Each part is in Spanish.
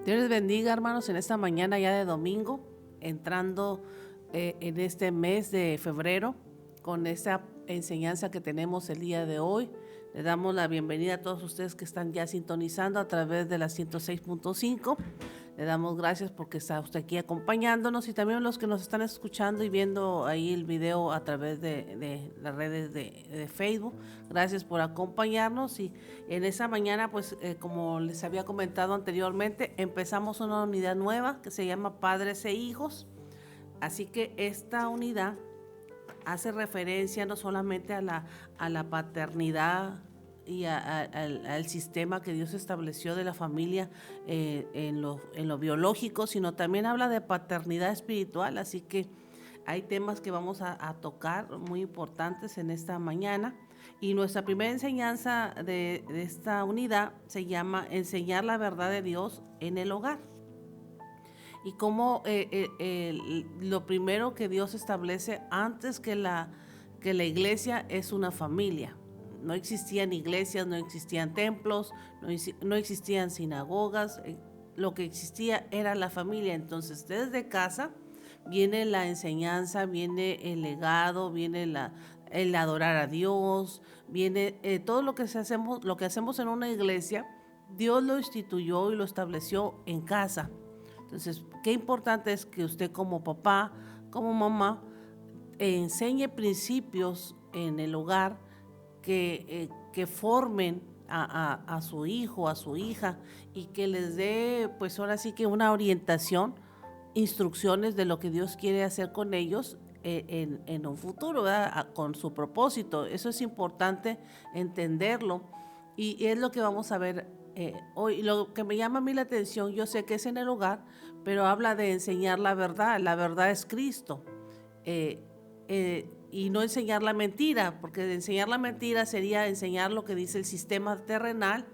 Dios les bendiga, hermanos, en esta mañana ya de domingo, entrando en este mes de febrero, con esta enseñanza que tenemos el día de hoy. Les damos la bienvenida a todos ustedes que están ya sintonizando a través de la 106.5. Le damos gracias porque está usted aquí acompañándonos, y también los que nos están escuchando y viendo ahí el video a través de las redes de Facebook. Gracias por acompañarnos, y en esa mañana, pues como les había comentado anteriormente, empezamos una unidad nueva que se llama Padres e Hijos. Así que esta unidad hace referencia no solamente a la paternidad y al sistema que Dios estableció de la familia en lo biológico, sino también habla de paternidad espiritual. Así que hay temas que vamos a tocar muy importantes en esta mañana. Y nuestra primera enseñanza de esta unidad se llama Enseñar la verdad de Dios en el hogar. Y cómo lo primero que Dios establece antes que la iglesia es una familia. No existían iglesias, no existían templos, no existían sinagogas. Lo que existía era la familia. Entonces, desde casa viene la enseñanza, viene el legado, viene el adorar a Dios, viene todo lo que hacemos en una iglesia. Dios lo instituyó y lo estableció en casa. Entonces, qué importante es que usted como papá, como mamá, enseñe principios en el hogar que formen a su hijo, a su hija, y que les dé, pues ahora sí que una orientación, instrucciones de lo que Dios quiere hacer con ellos en un futuro, ¿verdad? Con su propósito. Eso es importante entenderlo, y es lo que vamos a ver hoy. Lo que me llama a mí la atención, yo sé que es en el hogar, pero habla de enseñar la verdad. La verdad es Cristo. Y no enseñar la mentira, porque enseñar la mentira sería enseñar lo que dice el sistema terrenal,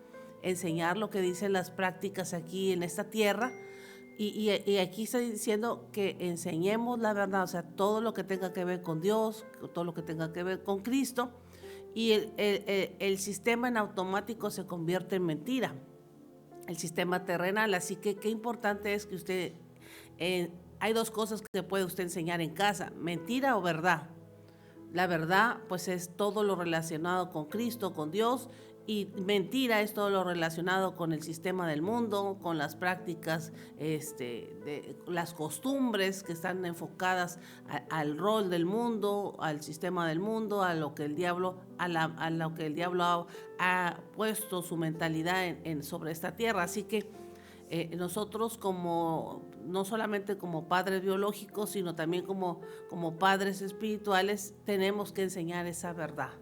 enseñar lo que dicen las prácticas aquí en esta tierra. Y aquí está diciendo que enseñemos la verdad, o sea, todo lo que tenga que ver con Dios, todo lo que tenga que ver con Cristo, y el sistema en automático se convierte en mentira, el sistema terrenal. Así que qué importante es que usted, hay dos cosas que puede usted enseñar en casa: mentira o verdad. La verdad, pues, es todo lo relacionado con Cristo, con Dios, y mentira es todo lo relacionado con el sistema del mundo, con las prácticas, las costumbres que están enfocadas al rol del mundo, al sistema del mundo, a lo que el diablo, a lo que el diablo ha puesto su mentalidad sobre esta tierra. Así que nosotros, no solamente como padres biológicos, sino también como padres espirituales, tenemos que enseñar esa verdad.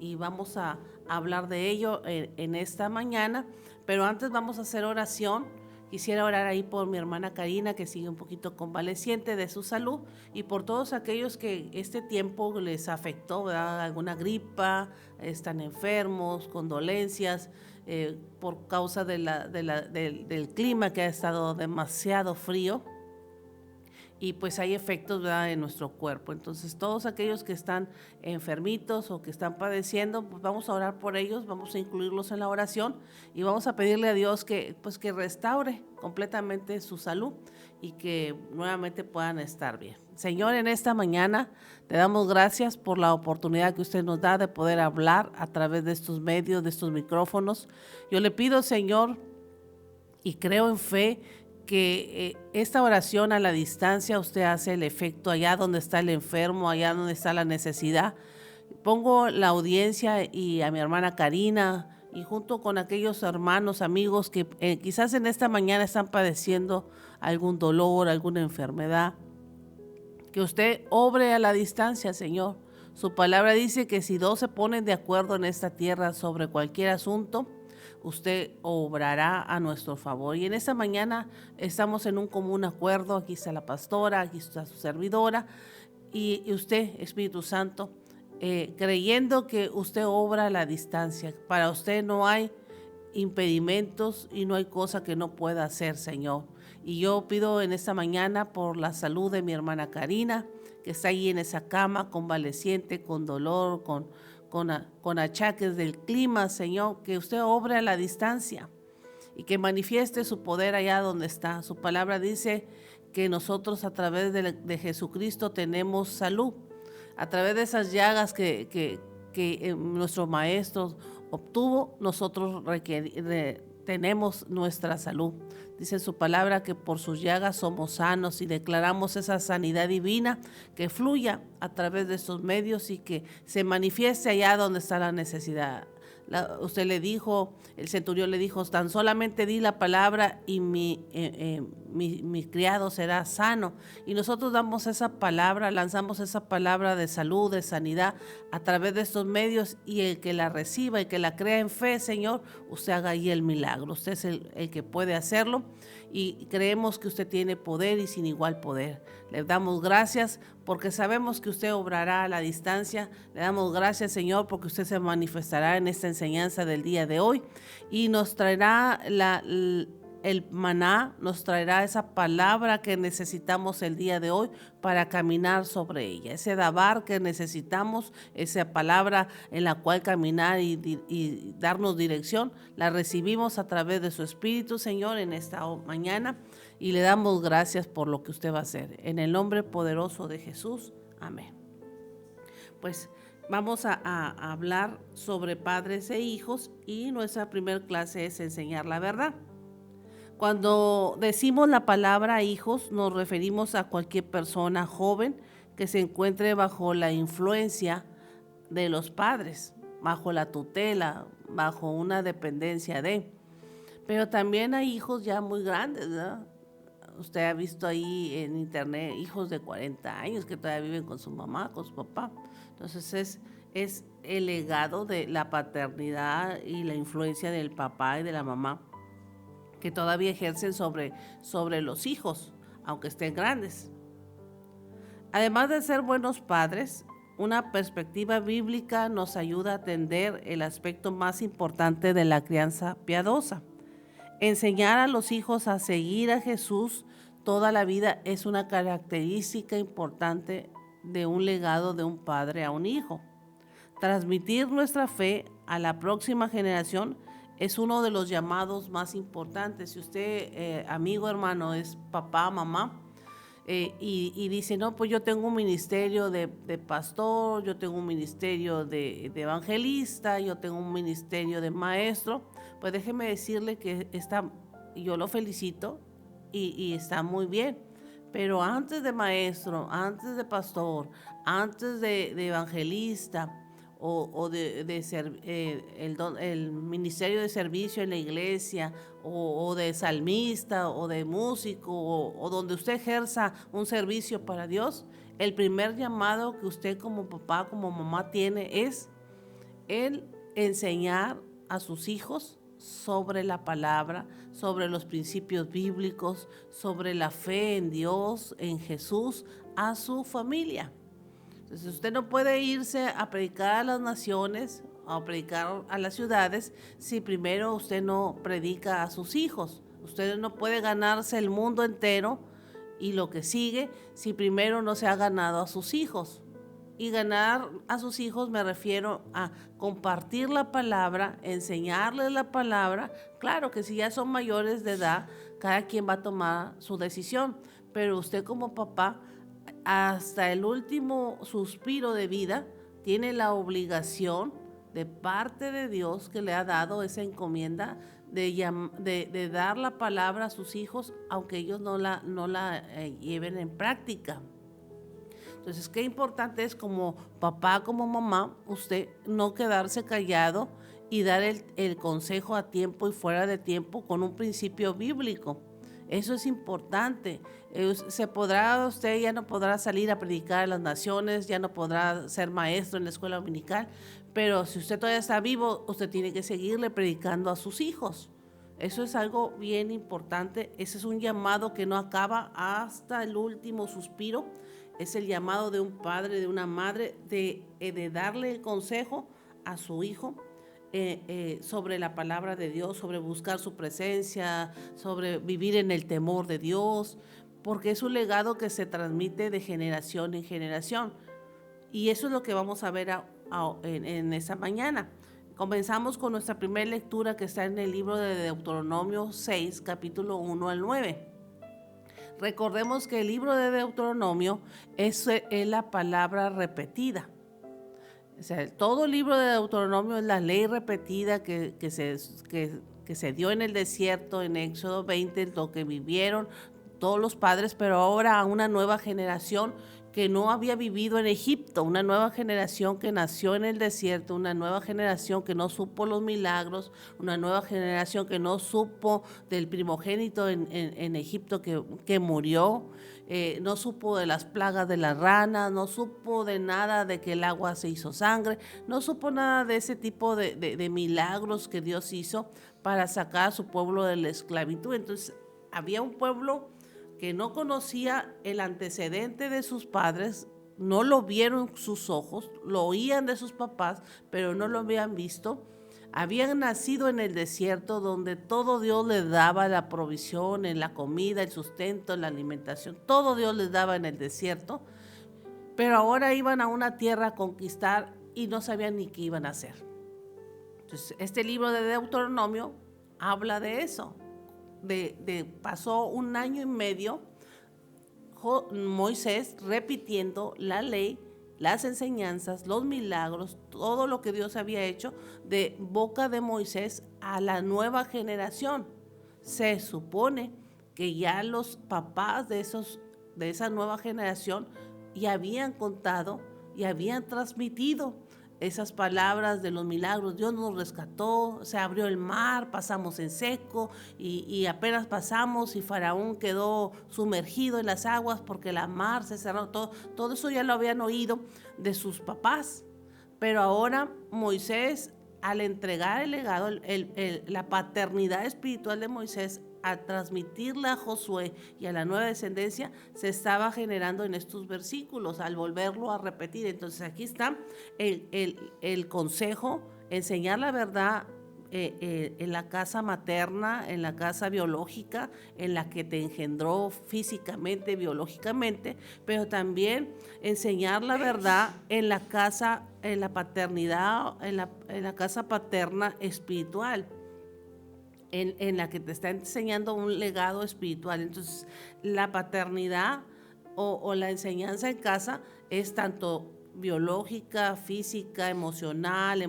Y vamos a hablar de ello en esta mañana. Pero antes vamos a hacer oración. Quisiera orar ahí por mi hermana Karina, que sigue un poquito convaleciente de su salud, y por todos aquellos que este tiempo les afectó, ¿verdad? Alguna gripa, están enfermos, condolencias, por causa del clima, que ha estado demasiado frío, y pues hay efectos, ¿verdad?, en nuestro cuerpo. Entonces, todos aquellos que están enfermitos o que están padeciendo, pues vamos a orar por ellos, vamos a incluirlos en la oración, y vamos a pedirle a Dios que restaure completamente su salud y que nuevamente puedan estar bien. Señor, en esta mañana te damos gracias por la oportunidad que usted nos da de poder hablar a través de estos medios, de estos micrófonos. Yo le pido, Señor, y creo en fe, que esta oración a la distancia usted hace el efecto allá donde está el enfermo, allá donde está la necesidad. Pongo la audiencia y a mi hermana Karina, y junto con aquellos hermanos, amigos que quizás en esta mañana están padeciendo algún dolor, alguna enfermedad, que usted obre a la distancia, Señor. Su palabra dice que si dos se ponen de acuerdo en esta tierra sobre cualquier asunto, usted obrará a nuestro favor. Y en esta mañana estamos en un común acuerdo. Aquí está la pastora, aquí está su servidora, y usted, Espíritu Santo, creyendo que usted obra a la distancia. Para usted no hay impedimentos y no hay cosa que no pueda hacer, Señor. Y yo pido en esta mañana por la salud de mi hermana Karina, que está ahí en esa cama, convaleciente, con dolor, con achaques del clima, Señor, que usted obre a la distancia y que manifieste su poder allá donde está. Su palabra dice que nosotros a través de Jesucristo tenemos salud. A través de esas llagas que nuestro maestro obtuvo, nosotros tenemos nuestra salud. Dice su palabra que por sus llagas somos sanos y declaramos esa sanidad divina que fluya a través de estos medios y que se manifieste allá donde está la necesidad. Usted le dijo, el centurión le dijo, tan solamente di la palabra y mi criado será sano. Y nosotros damos esa palabra, lanzamos esa palabra de salud, de sanidad a través de estos medios, y el que la reciba y que la crea en fe, Señor, usted haga ahí el milagro. Usted es el que puede hacerlo y creemos que usted tiene poder y sin igual poder. Le damos gracias porque sabemos que usted obrará a la distancia. Le damos gracias, Señor, porque usted se manifestará en esta enseñanza del día de hoy y nos traerá el maná, nos traerá esa palabra que necesitamos el día de hoy para caminar sobre ella, ese dabar que necesitamos, esa palabra en la cual caminar y darnos dirección, la recibimos a través de su Espíritu, Señor, en esta mañana, y le damos gracias por lo que usted va a hacer. En el nombre poderoso de Jesús, amén. Pues vamos a hablar sobre padres e hijos, y nuestra primera clase es enseñar la verdad. Cuando decimos la palabra hijos, nos referimos a cualquier persona joven que se encuentre bajo la influencia de los padres, bajo la tutela, bajo una dependencia de. Pero también hay hijos ya muy grandes, ¿verdad? Usted ha visto ahí en internet hijos de 40 años que todavía viven con su mamá, con su papá. Entonces es el legado de la paternidad y la influencia del papá y de la mamá que todavía ejercen sobre los hijos, aunque estén grandes. Además de ser buenos padres, una perspectiva bíblica nos ayuda a atender el aspecto más importante de la crianza piadosa. Enseñar a los hijos a seguir a Jesús toda la vida es una característica importante de un legado de un padre a un hijo. Transmitir nuestra fe a la próxima generación es uno de los llamados más importantes. Si usted, amigo, hermano, es papá, mamá, y dice, no, pues yo tengo un ministerio de pastor, yo tengo un ministerio de evangelista, yo tengo un ministerio de maestro, pues déjeme decirle que yo lo felicito y está muy bien. Pero antes de maestro, antes de pastor, antes de evangelista, o el ministerio de servicio en la iglesia, o de salmista, o de músico, o donde usted ejerza un servicio para Dios, el primer llamado que usted como papá, como mamá tiene es el enseñar a sus hijos sobre la palabra, sobre los principios bíblicos, sobre la fe en Dios, en Jesús, a su familia. Entonces usted no puede irse a predicar a las naciones, a predicar a las ciudades, si primero usted no predica a sus hijos. Usted no puede ganarse el mundo entero y lo que sigue si primero no se ha ganado a sus hijos. Y ganar a sus hijos me refiero a compartir la palabra, enseñarles la palabra. Claro que si ya son mayores de edad, cada quien va a tomar su decisión, pero usted como papá, hasta el último suspiro de vida, tiene la obligación de parte de Dios que le ha dado esa encomienda de dar la palabra a sus hijos, aunque ellos no la lleven en práctica. Entonces, qué importante es como papá, como mamá, usted no quedarse callado y dar el consejo a tiempo y fuera de tiempo con un principio bíblico. Eso es importante. Usted ya no podrá salir a predicar a las naciones, ya no podrá ser maestro en la escuela dominical, pero si usted todavía está vivo, usted tiene que seguirle predicando a sus hijos. Eso es algo bien importante. Ese es un llamado que no acaba hasta el último suspiro. Es el llamado de un padre, de una madre, de darle el consejo a su hijo sobre la palabra de Dios, sobre buscar su presencia, sobre vivir en el temor de Dios, porque es un legado que se transmite de generación en generación. Y eso es lo que vamos a ver en esta mañana. Comenzamos con nuestra primera lectura que está en el libro de Deuteronomio 6, capítulo 1 al 9. Recordemos que el libro de Deuteronomio es la palabra repetida. O sea, todo el libro de Deuteronomio es la ley repetida que se dio en el desierto, en Éxodo 20, lo que vivieron todos los padres, pero ahora a una nueva generación que no había vivido en Egipto, una nueva generación que nació en el desierto, una nueva generación que no supo los milagros, una nueva generación que no supo del primogénito en Egipto que murió, no supo de las plagas de las ranas, no supo de nada de que el agua se hizo sangre, no supo nada de ese tipo de milagros que Dios hizo para sacar a su pueblo de la esclavitud. Entonces había un pueblo que no conocía el antecedente de sus padres, no lo vieron sus ojos, lo oían de sus papás, pero no lo habían visto. Habían nacido en el desierto donde todo Dios les daba la provisión, en la comida, el sustento, la alimentación, todo Dios les daba en el desierto, pero ahora iban a una tierra a conquistar y no sabían ni qué iban a hacer. Entonces, este libro de Deuteronomio habla de eso. Pasó 1 año y medio Moisés repitiendo la ley, las enseñanzas, los milagros, todo lo que Dios había hecho de boca de Moisés a la nueva generación. Se supone que ya los papás de esa nueva generación ya habían contado y habían transmitido esas palabras de los milagros. Dios nos rescató, se abrió el mar, pasamos en seco y apenas pasamos y Faraón quedó sumergido en las aguas porque la mar se cerró. Todo eso ya lo habían oído de sus papás, pero ahora Moisés, al entregar el legado, la paternidad espiritual de Moisés, a transmitirla a Josué y a la nueva descendencia, se estaba generando en estos versículos, al volverlo a repetir. Entonces aquí está el consejo, enseñar la verdad en la casa materna, en la casa biológica, en la que te engendró físicamente, biológicamente, pero también enseñar la verdad en la casa, en la paternidad, en la casa paterna espiritual. En la que te está enseñando un legado espiritual. Entonces, la paternidad o la enseñanza en casa es tanto biológica, física, emocional,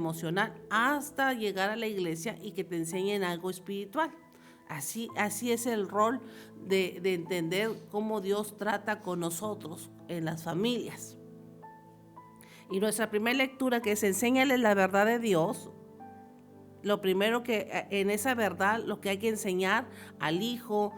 hasta llegar a la iglesia y que te enseñen algo espiritual. Así es el rol de entender cómo Dios trata con nosotros en las familias. Y nuestra primera lectura, que es enséñale la verdad de Dios. Lo primero que en esa verdad, lo que hay que enseñar al hijo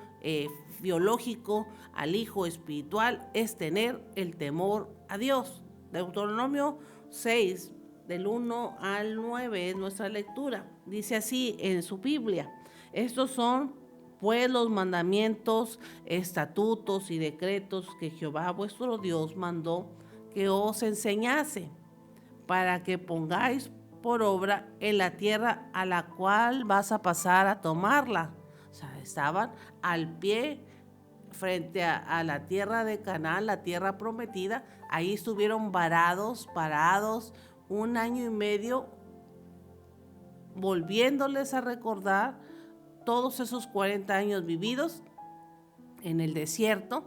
biológico, al hijo espiritual, es tener el temor a Dios. Deuteronomio 6, del 1 al 9 es nuestra lectura. Dice así en su Biblia: estos son pues los mandamientos, estatutos y decretos que Jehová vuestro Dios mandó que os enseñase, para que pongáis por obra en la tierra a la cual vas a pasar a tomarla. O sea, estaban al pie frente a la tierra de Canaán, la tierra prometida. Ahí estuvieron parados 1 año y medio, volviéndoles a recordar todos esos 40 años vividos en el desierto.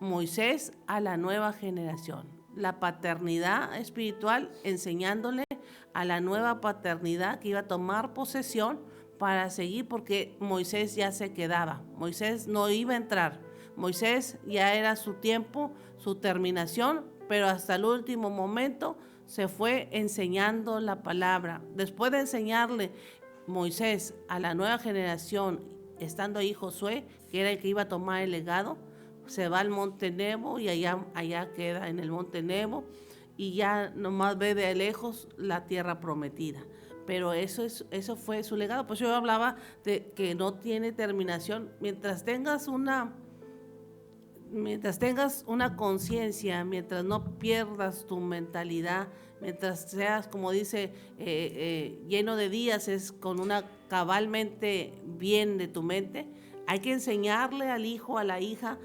Moisés a la nueva generación, la paternidad espiritual, enseñándole a la nueva paternidad que iba a tomar posesión para seguir, porque Moisés ya se quedaba, Moisés no iba a entrar, Moisés ya era su tiempo, su terminación, pero hasta el último momento se fue enseñando la palabra. Después de enseñarle Moisés a la nueva generación, estando ahí Josué, que era el que iba a tomar el legado, se va al monte Nebo y allá queda en el monte Nebo, y ya nomás ve de lejos la tierra prometida. Pero eso fue su legado. Pues yo hablaba de que no tiene terminación. Mientras tengas una conciencia, mientras no pierdas tu mentalidad, mientras seas, como dice, lleno de días, es con una cabalmente bien de tu mente, hay que enseñarle al hijo, a la hija,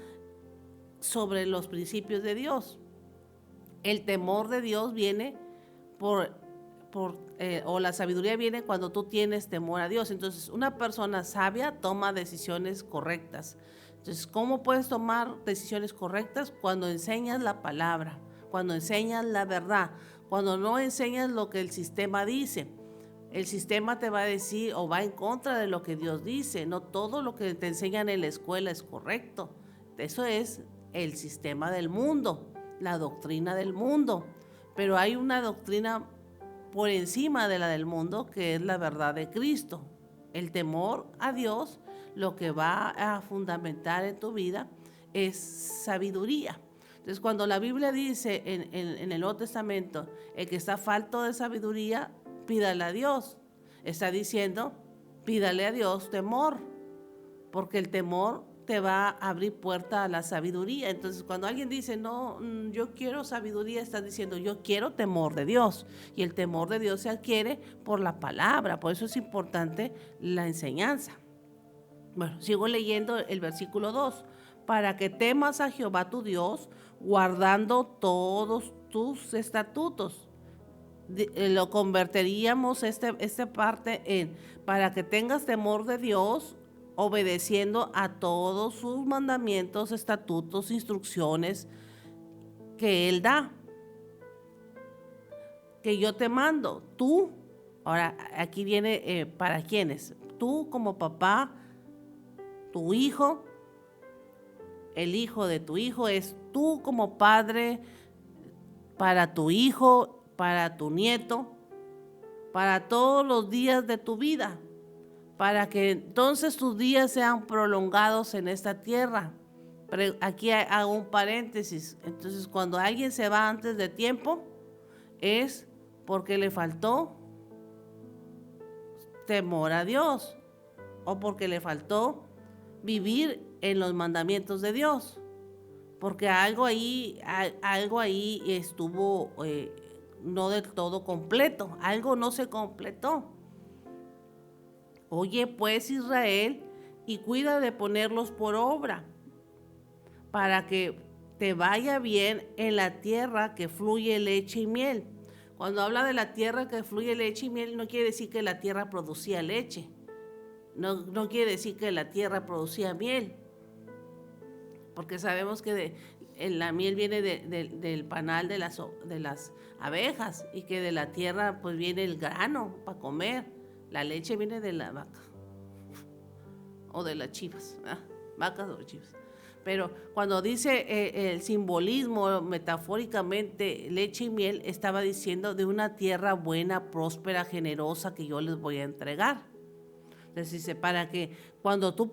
sobre los principios de Dios. El temor de Dios viene por o la sabiduría viene cuando tú tienes temor a Dios. Entonces, una persona sabia toma decisiones correctas. Entonces, ¿cómo puedes tomar decisiones correctas? Cuando enseñas la palabra, cuando enseñas la verdad, cuando no enseñas lo que el sistema dice. El sistema te va a decir o va en contra de lo que Dios dice. No todo lo que te enseñan en la escuela es correcto. Eso es el sistema del mundo, la doctrina del mundo. Pero hay una doctrina por encima de la del mundo, que es la verdad de Cristo. El temor a Dios, lo que va a fundamentar en tu vida es sabiduría. Entonces, cuando la Biblia dice en el Nuevo Testamento, el que está falto de sabiduría, pídale a Dios. Está diciendo, pídale a Dios temor, porque el temor te va a abrir puerta a la sabiduría. Entonces, cuando alguien dice, no, yo quiero sabiduría, está diciendo, yo quiero temor de Dios. Y el temor de Dios se adquiere por la palabra. Por eso es importante la enseñanza. Bueno, sigo leyendo el versículo 2. Para que temas a Jehová tu Dios, guardando todos tus estatutos. Lo convertiríamos esta parte en, para que tengas temor de Dios, obedeciendo a todos sus mandamientos, estatutos, instrucciones que Él da, que yo te mando. Tú, ahora aquí viene para quiénes, tú como papá, tu hijo, el hijo de tu hijo, es tú como padre para tu hijo, para tu nieto, para todos los días de tu vida, para que entonces tus días sean prolongados en esta tierra. Pero aquí hago un paréntesis. Entonces, cuando alguien se va antes de tiempo, es porque le faltó temor a Dios o porque le faltó vivir en los mandamientos de Dios, porque algo ahí estuvo no del todo completo, algo no se completó. Oye pues Israel, y cuida de ponerlos por obra, para que te vaya bien en la tierra que fluye leche y miel. Cuando habla de la tierra que fluye leche y miel, no quiere decir que la tierra producía leche, no quiere decir que la tierra producía miel, porque sabemos que la miel viene del panal de las abejas, y que de la tierra pues viene el grano para comer. La leche viene de la vaca o de las chivas, vacas o chivas. Pero cuando dice el simbolismo, metafóricamente, leche y miel, estaba diciendo de una tierra buena, próspera, generosa que yo les voy a entregar. Entonces dice, para que cuando tú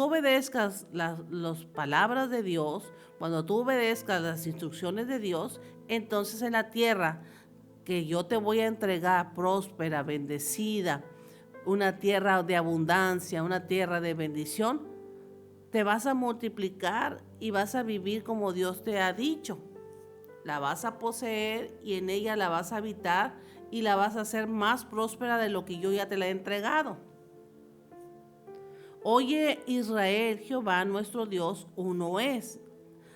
obedezcas las palabras de Dios, cuando tú obedezcas las instrucciones de Dios, entonces en la tierra que yo te voy a entregar, próspera, bendecida, una tierra de abundancia, una tierra de bendición, te vas a multiplicar y vas a vivir como Dios te ha dicho. La vas a poseer y en ella la vas a habitar y la vas a hacer más próspera de lo que yo ya te la he entregado. Oye Israel, Jehová nuestro Dios uno es.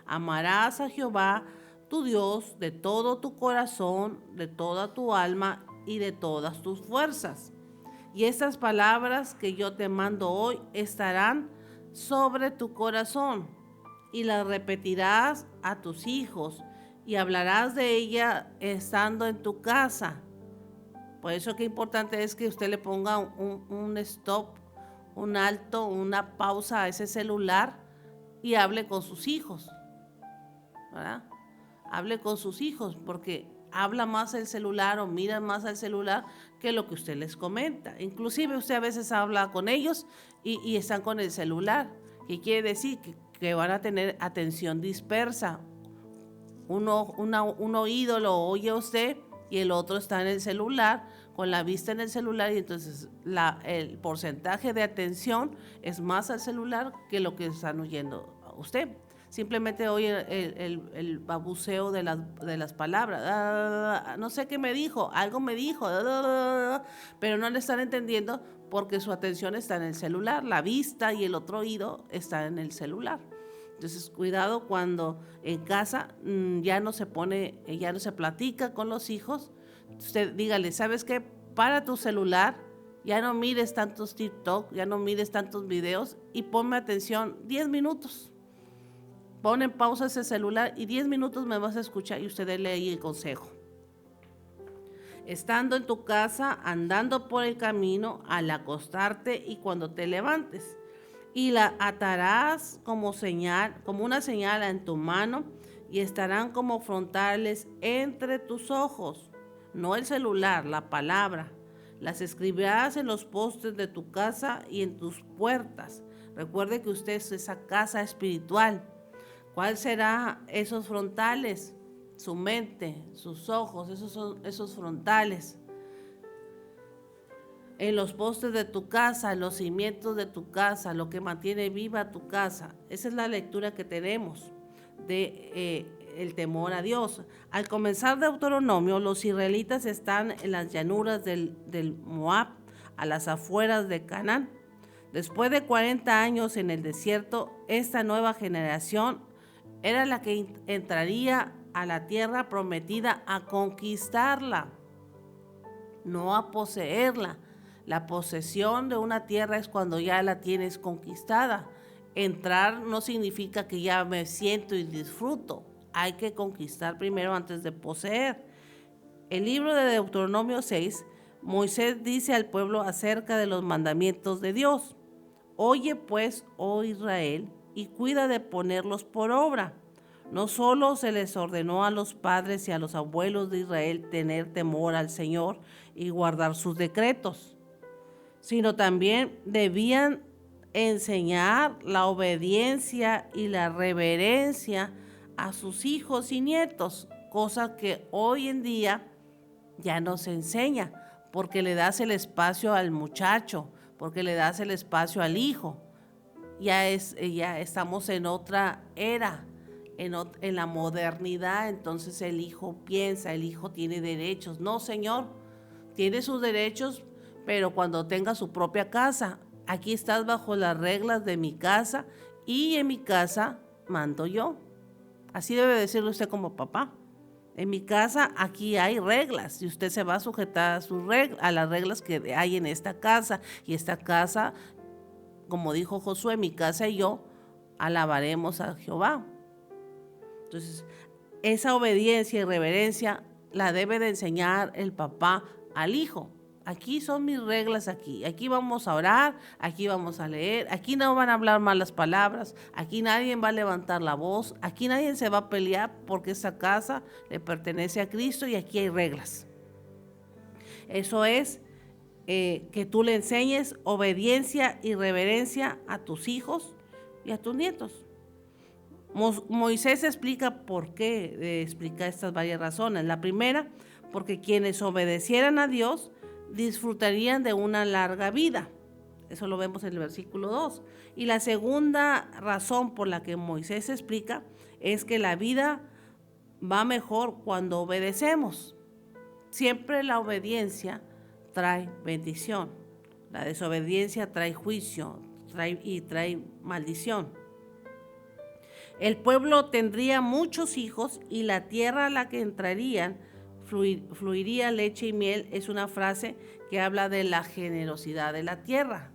Amarás a Jehová tu Dios de todo tu corazón, de toda tu alma y de todas tus fuerzas. Y estas palabras que yo te mando hoy estarán sobre tu corazón, y las repetirás a tus hijos, y hablarás de ella estando en tu casa. Por eso que importante es que usted le ponga un stop, un alto, una pausa a ese celular y hable con sus hijos, ¿verdad? Hable con sus hijos, porque habla más el celular o mira más al celular que lo que usted les comenta. Inclusive usted a veces habla con ellos y están con el celular, que quiere decir que van a tener atención dispersa. Un oído lo oye usted y el otro está en el celular, con la vista en el celular, y entonces el porcentaje de atención es más al celular que lo que están oyendo a usted. Simplemente oye el babuceo de las palabras. No sé qué me dijo, algo me dijo, pero no le están entendiendo porque su atención está en el celular, la vista y el otro oído está en el celular. Entonces, cuidado cuando en casa ya no se platica con los hijos, Usted dígale, ¿sabes qué? Para tu celular, ya no mires tantos TikTok, ya no mires tantos videos y ponme atención 10 minutos. Pon en pausa ese celular y 10 minutos me vas a escuchar y usted déle ahí el consejo. Estando en tu casa, andando por el camino, al acostarte y cuando te levantes. Y la atarás como señal, como una señal en tu mano, y estarán como frontales entre tus ojos. No el celular, la palabra. Las escribirás en los postes de tu casa y en tus puertas. Recuerde que usted es esa casa espiritual. ¿Cuál será esos frontales? Su mente, sus ojos, esos son esos frontales. En los postes de tu casa, en los cimientos de tu casa, lo que mantiene viva tu casa. Esa es la lectura que tenemos de el temor a Dios. Al comenzar Deuteronomio, los israelitas están en las llanuras del Moab, a las afueras de Canaán. Después de 40 años en el desierto, esta nueva generación era la que entraría a la tierra prometida a conquistarla, no a poseerla. La posesión de una tierra es cuando ya la tienes conquistada. Entrar no significa que ya me siento y disfruto. Hay que conquistar primero antes de poseer. El libro de Deuteronomio 6, Moisés dice al pueblo acerca de los mandamientos de Dios. Oye pues, oh Israel, y cuida de ponerlos por obra. No solo se les ordenó a los padres y a los abuelos de Israel tener temor al Señor y guardar sus decretos, sino también debían enseñar la obediencia y la reverencia a sus hijos y nietos, cosa que hoy en día ya no se enseña, porque le das el espacio al muchacho, porque le das el espacio al hijo. Ya estamos en otra era, en la modernidad. Entonces el hijo piensa, el hijo tiene derechos. No, señor, tiene sus derechos, pero cuando tenga su propia casa. Aquí estás bajo las reglas de mi casa y en mi casa mando yo. Así debe decirlo usted como papá. En mi casa aquí hay reglas y usted se va a sujetar a sus a las reglas que hay en esta casa. Y esta casa, como dijo Josué, mi casa y yo alabaremos a Jehová. Entonces, esa obediencia y reverencia la debe de enseñar el papá al hijo. Aquí son mis reglas, aquí vamos a orar, aquí vamos a leer, aquí no van a hablar malas palabras, aquí nadie va a levantar la voz, aquí nadie se va a pelear porque esta casa le pertenece a Cristo y aquí hay reglas. Eso es que tú le enseñes obediencia y reverencia a tus hijos y a tus nietos. Moisés explica por qué, explica estas varias razones. La primera, porque quienes obedecieran a Dios disfrutarían de una larga vida. Eso lo vemos en el versículo 2. Y la segunda razón por la que Moisés explica es que la vida va mejor cuando obedecemos. Siempre la obediencia trae bendición. La desobediencia trae juicio y trae maldición. El pueblo tendría muchos hijos y la tierra a la que entrarían fluiría leche y miel. Es una frase que habla de la generosidad de la tierra.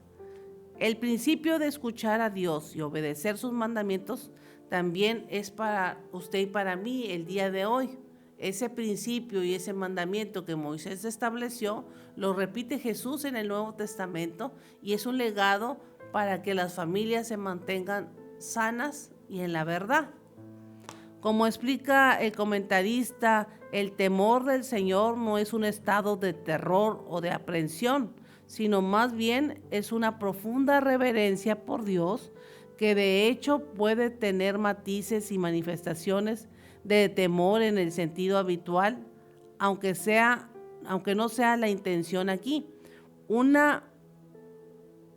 El principio de escuchar a Dios y obedecer sus mandamientos también es para usted y para mí el día de hoy. Ese principio y ese mandamiento que Moisés estableció lo repite Jesús en el Nuevo Testamento y es un legado para que las familias se mantengan sanas y en la verdad. Como explica el comentarista, el temor del Señor no es un estado de terror o de aprensión, sino más bien es una profunda reverencia por Dios que de hecho puede tener matices y manifestaciones de temor en el sentido habitual, aunque no sea la intención aquí. Una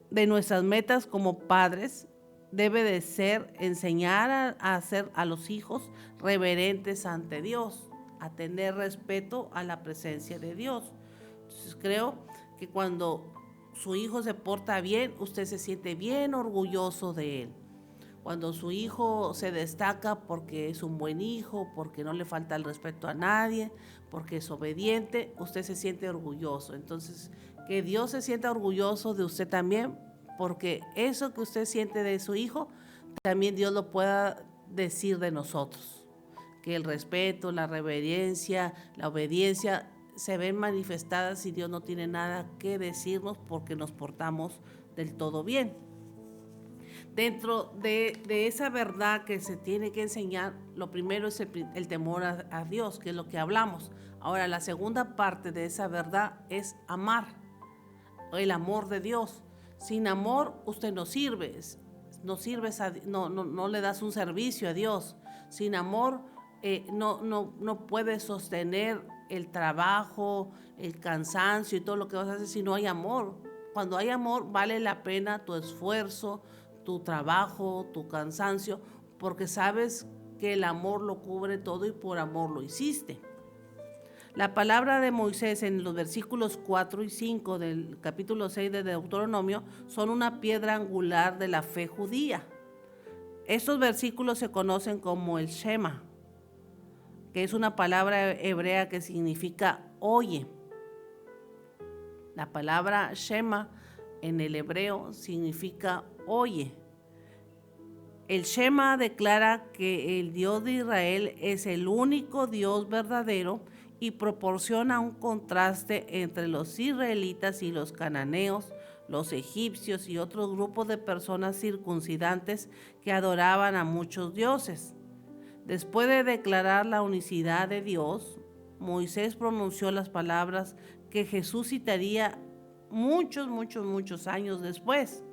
de nuestras metas como padres debe de ser enseñar a ser a los hijos reverentes ante Dios, a tener respeto a la presencia de Dios. Entonces creo que cuando su hijo se porta bien, usted se siente bien orgulloso de él. Cuando su hijo se destaca porque es un buen hijo, porque no le falta el respeto a nadie, porque es obediente, usted se siente orgulloso. Entonces, que Dios se sienta orgulloso de usted también, porque eso que usted siente de su hijo, también Dios lo pueda decir de nosotros. Que el respeto, la reverencia, la obediencia se ven manifestadas y Dios no tiene nada que decirnos porque nos portamos del todo bien. Dentro de esa verdad que se tiene que enseñar, lo primero es el temor a Dios, que es lo que hablamos. Ahora, la segunda parte de esa verdad es amar, el amor de Dios. Sin amor, usted no sirve, no le das un servicio a Dios. Sin amor, no puedes sostener el trabajo, el cansancio y todo lo que vas a hacer si no hay amor. Cuando hay amor, vale la pena tu esfuerzo, tu trabajo, tu cansancio, porque sabes que el amor lo cubre todo y por amor lo hiciste. La palabra de Moisés en los versículos 4 y 5 del capítulo 6 de Deuteronomio son una piedra angular de la fe judía. Estos versículos se conocen como el Shema, que es una palabra hebrea que significa oye. La palabra Shema en el hebreo significa oye. El Shema declara que el Dios de Israel es el único Dios verdadero y proporciona un contraste entre los israelitas y los cananeos, los egipcios y otros grupos de personas circuncidantes que adoraban a muchos dioses. Después de declarar la unicidad de Dios, Moisés pronunció las palabras que Jesús citaría muchos años después.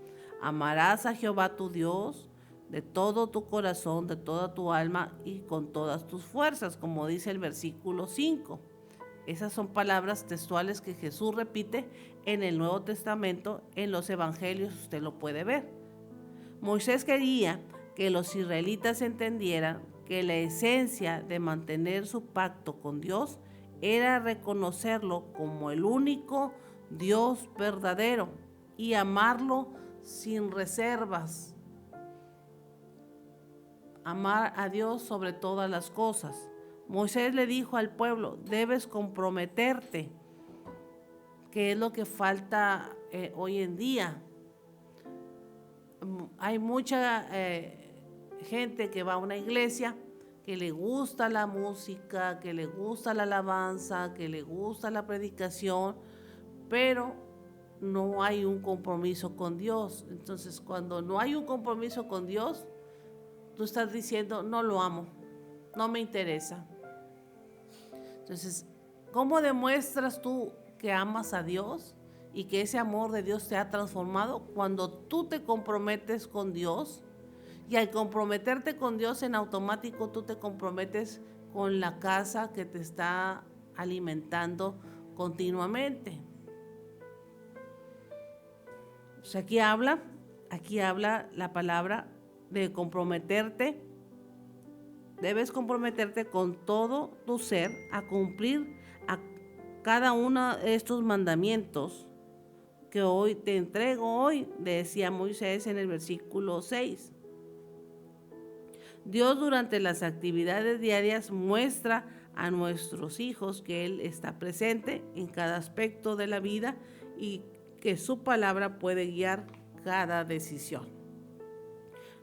Amarás a Jehová tu Dios de todo tu corazón, de toda tu alma y con todas tus fuerzas, como dice el versículo 5. Esas son palabras textuales que Jesús repite en el Nuevo Testamento, en los Evangelios, usted lo puede ver. Moisés quería que los israelitas entendieran que la esencia de mantener su pacto con Dios era reconocerlo como el único Dios verdadero y amarlo sin reservas. Amar a Dios sobre todas las cosas. Moisés le dijo al pueblo, debes comprometerte, que es lo que falta hoy en día. Hay mucha gente que va a una iglesia que le gusta la música, que le gusta la alabanza, que le gusta la predicación, pero no hay un compromiso con Dios. Entonces, cuando no hay un compromiso con Dios, tú estás diciendo, no lo amo, no me interesa. Entonces, ¿cómo demuestras tú que amas a Dios y que ese amor de Dios te ha transformado? Cuando tú te comprometes con Dios, y al comprometerte con Dios en automático tú te comprometes con la casa que te está alimentando continuamente. O sea, aquí habla la palabra de comprometerte. Debes comprometerte con todo tu ser a cumplir a cada uno de estos mandamientos que hoy te entrego hoy, decía Moisés en el versículo 6. Dios durante las actividades diarias muestra a nuestros hijos que Él está presente en cada aspecto de la vida y que su palabra puede guiar cada decisión.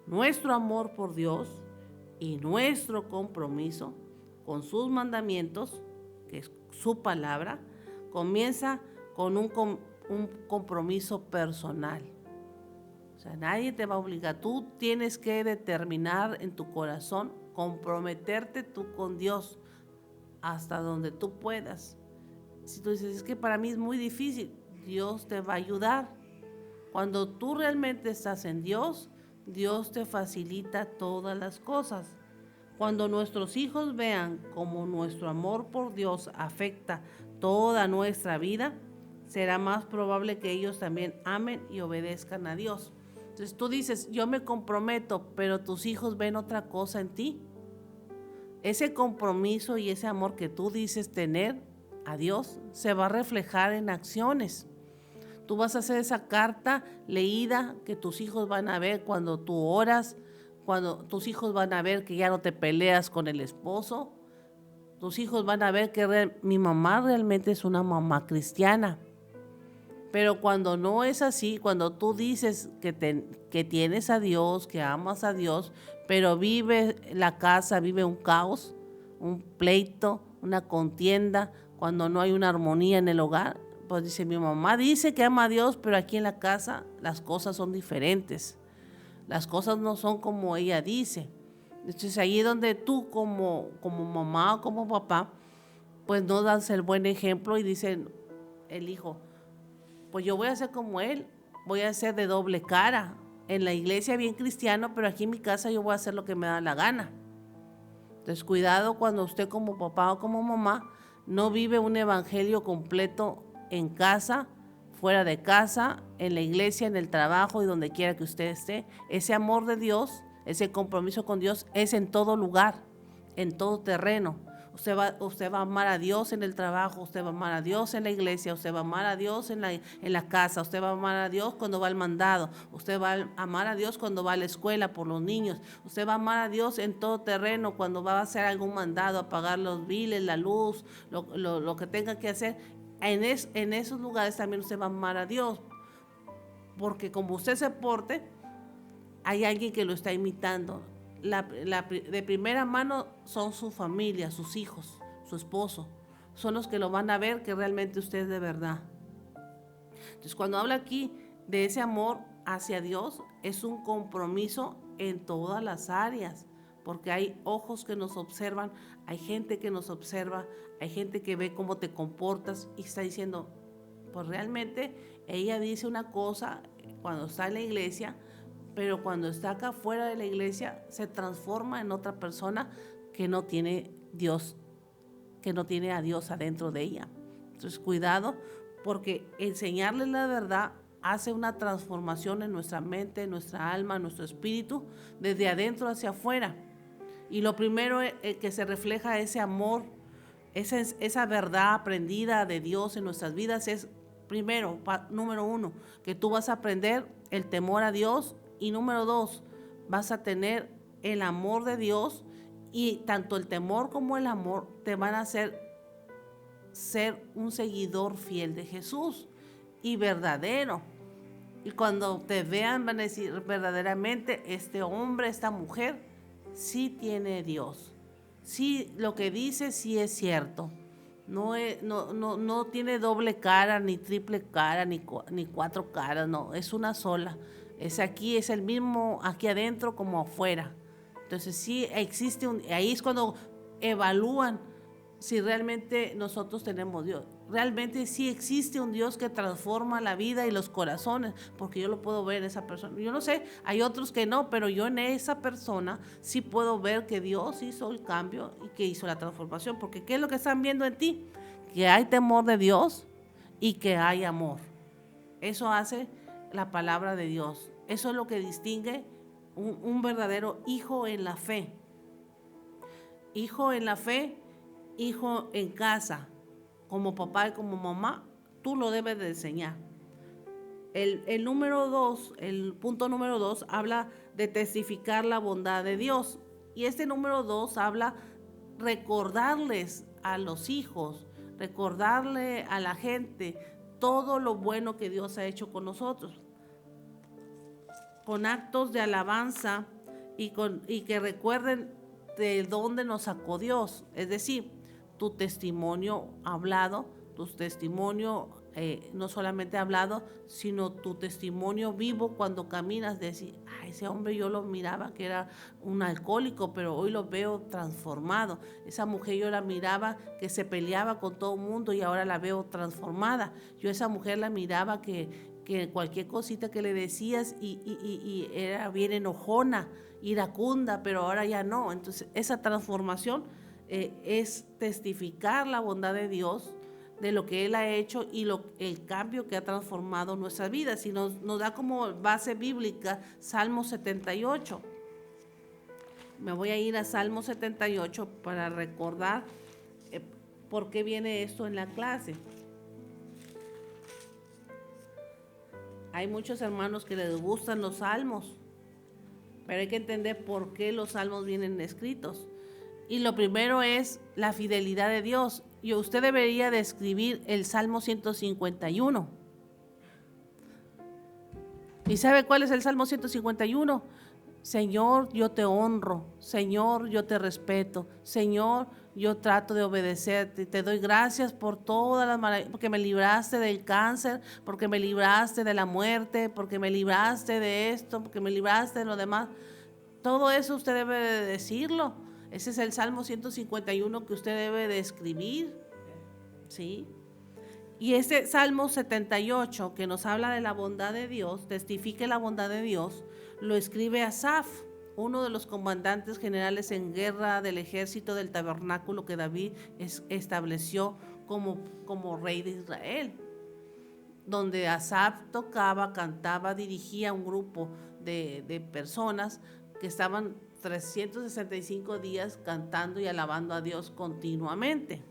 Nuestro amor por Dios y nuestro compromiso con sus mandamientos, que es su palabra, comienza con un compromiso personal. O sea, nadie te va a obligar. Tú tienes que determinar en tu corazón, comprometerte tú con Dios hasta donde tú puedas. Si tú dices, es que para mí es muy difícil, Dios te va a ayudar. Cuando tú realmente estás en Dios, Dios te facilita todas las cosas. Cuando nuestros hijos vean cómo nuestro amor por Dios afecta toda nuestra vida, será más probable que ellos también amen y obedezcan a Dios. Entonces tú dices, yo me comprometo, pero tus hijos ven otra cosa en ti. Ese compromiso y ese amor que tú dices tener a Dios se va a reflejar en acciones. Tú vas a hacer esa carta leída que tus hijos van a ver cuando tú oras, cuando tus hijos van a ver que ya no te peleas con el esposo, tus hijos van a ver que mi mamá realmente es una mamá cristiana. Pero cuando no es así, cuando tú dices que tienes a Dios, que amas a Dios, pero vive la casa, vive un caos, un pleito, una contienda, cuando no hay una armonía en el hogar, pues dice, mi mamá dice que ama a Dios, pero aquí en la casa las cosas son diferentes. Las cosas no son como ella dice. Entonces ahí es donde tú como mamá o como papá, pues no das el buen ejemplo y dicen el hijo, pues yo voy a ser como él, voy a ser de doble cara. En la iglesia bien cristiano, pero aquí en mi casa yo voy a hacer lo que me da la gana. Entonces cuidado cuando usted como papá o como mamá no vive un evangelio completo en casa, fuera de casa, en la iglesia, en el trabajo y donde quiera que usted esté. Ese amor de Dios, ese compromiso con Dios es en todo lugar, en todo terreno. Usted va a amar a Dios en el trabajo, usted va a amar a Dios en la iglesia, usted va a amar a Dios en la casa, usted va a amar a Dios cuando va al mandado, usted va a amar a Dios cuando va a la escuela por los niños, usted va a amar a Dios en todo terreno cuando va a hacer algún mandado, a pagar los biles, la luz, lo que tenga que hacer. En esos lugares también usted va a amar a Dios, porque como usted se porte, hay alguien que lo está imitando. De primera mano son su familia, sus hijos, su esposo. Son los que lo van a ver que realmente usted es de verdad. Entonces, cuando habla aquí de ese amor hacia Dios, es un compromiso en todas las áreas, porque hay ojos que nos observan, hay gente que nos observa, hay gente que ve cómo te comportas y está diciendo, pues realmente ella dice una cosa cuando está en la iglesia, pero cuando está acá fuera de la iglesia se transforma en otra persona que no tiene Dios, que no tiene a Dios adentro de ella. Entonces cuidado, porque enseñarles la verdad hace una transformación en nuestra mente, en nuestra alma, en nuestro espíritu, desde adentro hacia afuera. Y lo primero que se refleja ese amor, esa verdad aprendida de Dios en nuestras vidas es, primero, número uno, que tú vas a aprender el temor a Dios. Y número dos, vas a tener el amor de Dios, y tanto el temor como el amor te van a hacer ser un seguidor fiel de Jesús y verdadero. Y cuando te vean van a decir verdaderamente, este hombre, esta mujer, sí tiene Dios. Sí, lo que dice sí es cierto. No tiene doble cara, ni triple cara, ni cuatro caras, no, es una sola. Es aquí, es el mismo aquí adentro como afuera. Entonces sí existe ahí es cuando evalúan si realmente nosotros tenemos Dios. Realmente sí existe un Dios que transforma la vida y los corazones, porque yo lo puedo ver en esa persona. Yo no sé, hay otros que no, pero yo en esa persona sí puedo ver que Dios hizo el cambio y que hizo la transformación, porque ¿qué es lo que están viendo en ti? Que hay temor de Dios y que hay amor. Eso hace la palabra de Dios. Eso es lo que distingue un verdadero hijo en la fe. Hijo en la fe, hijo en casa, como papá y como mamá, tú lo debes de enseñar. El número dos, el punto número dos, habla de testificar la bondad de Dios. Y este número dos habla recordarles a los hijos, recordarle a la gente todo lo bueno que Dios ha hecho con nosotros, con actos de alabanza y que recuerden de dónde nos sacó Dios. Es decir, tu testimonio hablado, tu testimonio no solamente hablado, sino tu testimonio vivo cuando caminas, de decir, ese hombre yo lo miraba que era un alcohólico, pero hoy lo veo transformado. Esa mujer yo la miraba que se peleaba con todo el mundo y ahora la veo transformada. Yo esa mujer la miraba que cualquier cosita que le decías y era bien enojona, iracunda, pero ahora ya no. Entonces esa transformación es testificar la bondad de Dios, de lo que Él ha hecho y el cambio que ha transformado nuestras vidas. Y nos da como base bíblica Salmo 78. Me voy a ir a Salmo 78 para recordar por qué viene esto en la clase. Hay muchos hermanos que les gustan los salmos, pero hay que entender por qué los salmos vienen escritos. Y lo primero es la fidelidad de Dios. Y usted debería de escribir el Salmo 151. ¿Y sabe cuál es el Salmo 151? Señor, yo te honro. Señor, yo te respeto. Señor, yo trato de obedecerte. Te doy gracias por todas las maravillas, porque me libraste del cáncer, porque me libraste de la muerte, porque me libraste de esto, porque me libraste de lo demás. Todo eso usted debe de decirlo. Ese es el Salmo 151 que usted debe de escribir. ¿Sí? Y este Salmo 78, que nos habla de la bondad de Dios, testifique la bondad de Dios, lo escribe Asaf, uno de los comandantes generales en guerra del ejército del tabernáculo que David estableció como rey de Israel, donde Asaf tocaba, cantaba, dirigía un grupo de personas que estaban 365 días cantando y alabando a Dios continuamente.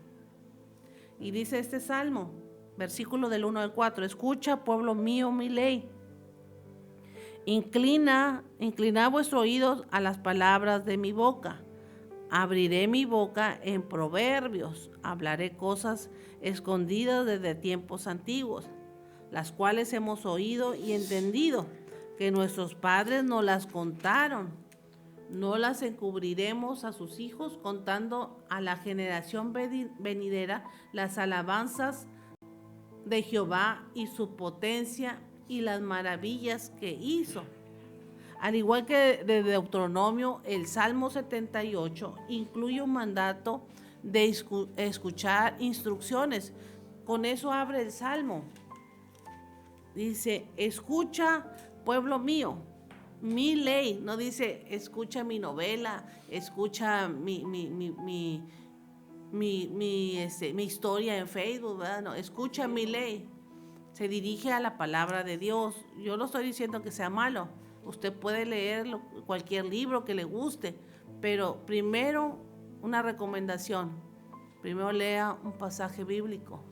Y dice este salmo, versículo del 1 al 4, escucha, pueblo mío, mi ley. Inclina vuestro oído a las palabras de mi boca. Abriré mi boca en proverbios, hablaré cosas escondidas desde tiempos antiguos, las cuales hemos oído y entendido, que nuestros padres nos las contaron. No las encubriremos a sus hijos, contando a la generación venidera las alabanzas de Jehová y su potencia y las maravillas que hizo. Al igual que de Deuteronomio, el Salmo 78 incluye un mandato de escuchar instrucciones. Con eso abre el Salmo. Dice, escucha, pueblo mío, mi ley. No dice, escucha mi novela, escucha mi historia en Facebook, ¿verdad? No, escucha mi ley. Se dirige a la palabra de Dios. Yo no estoy diciendo que sea malo. Usted puede leer cualquier libro que le guste, pero primero, una recomendación. Primero lea un pasaje bíblico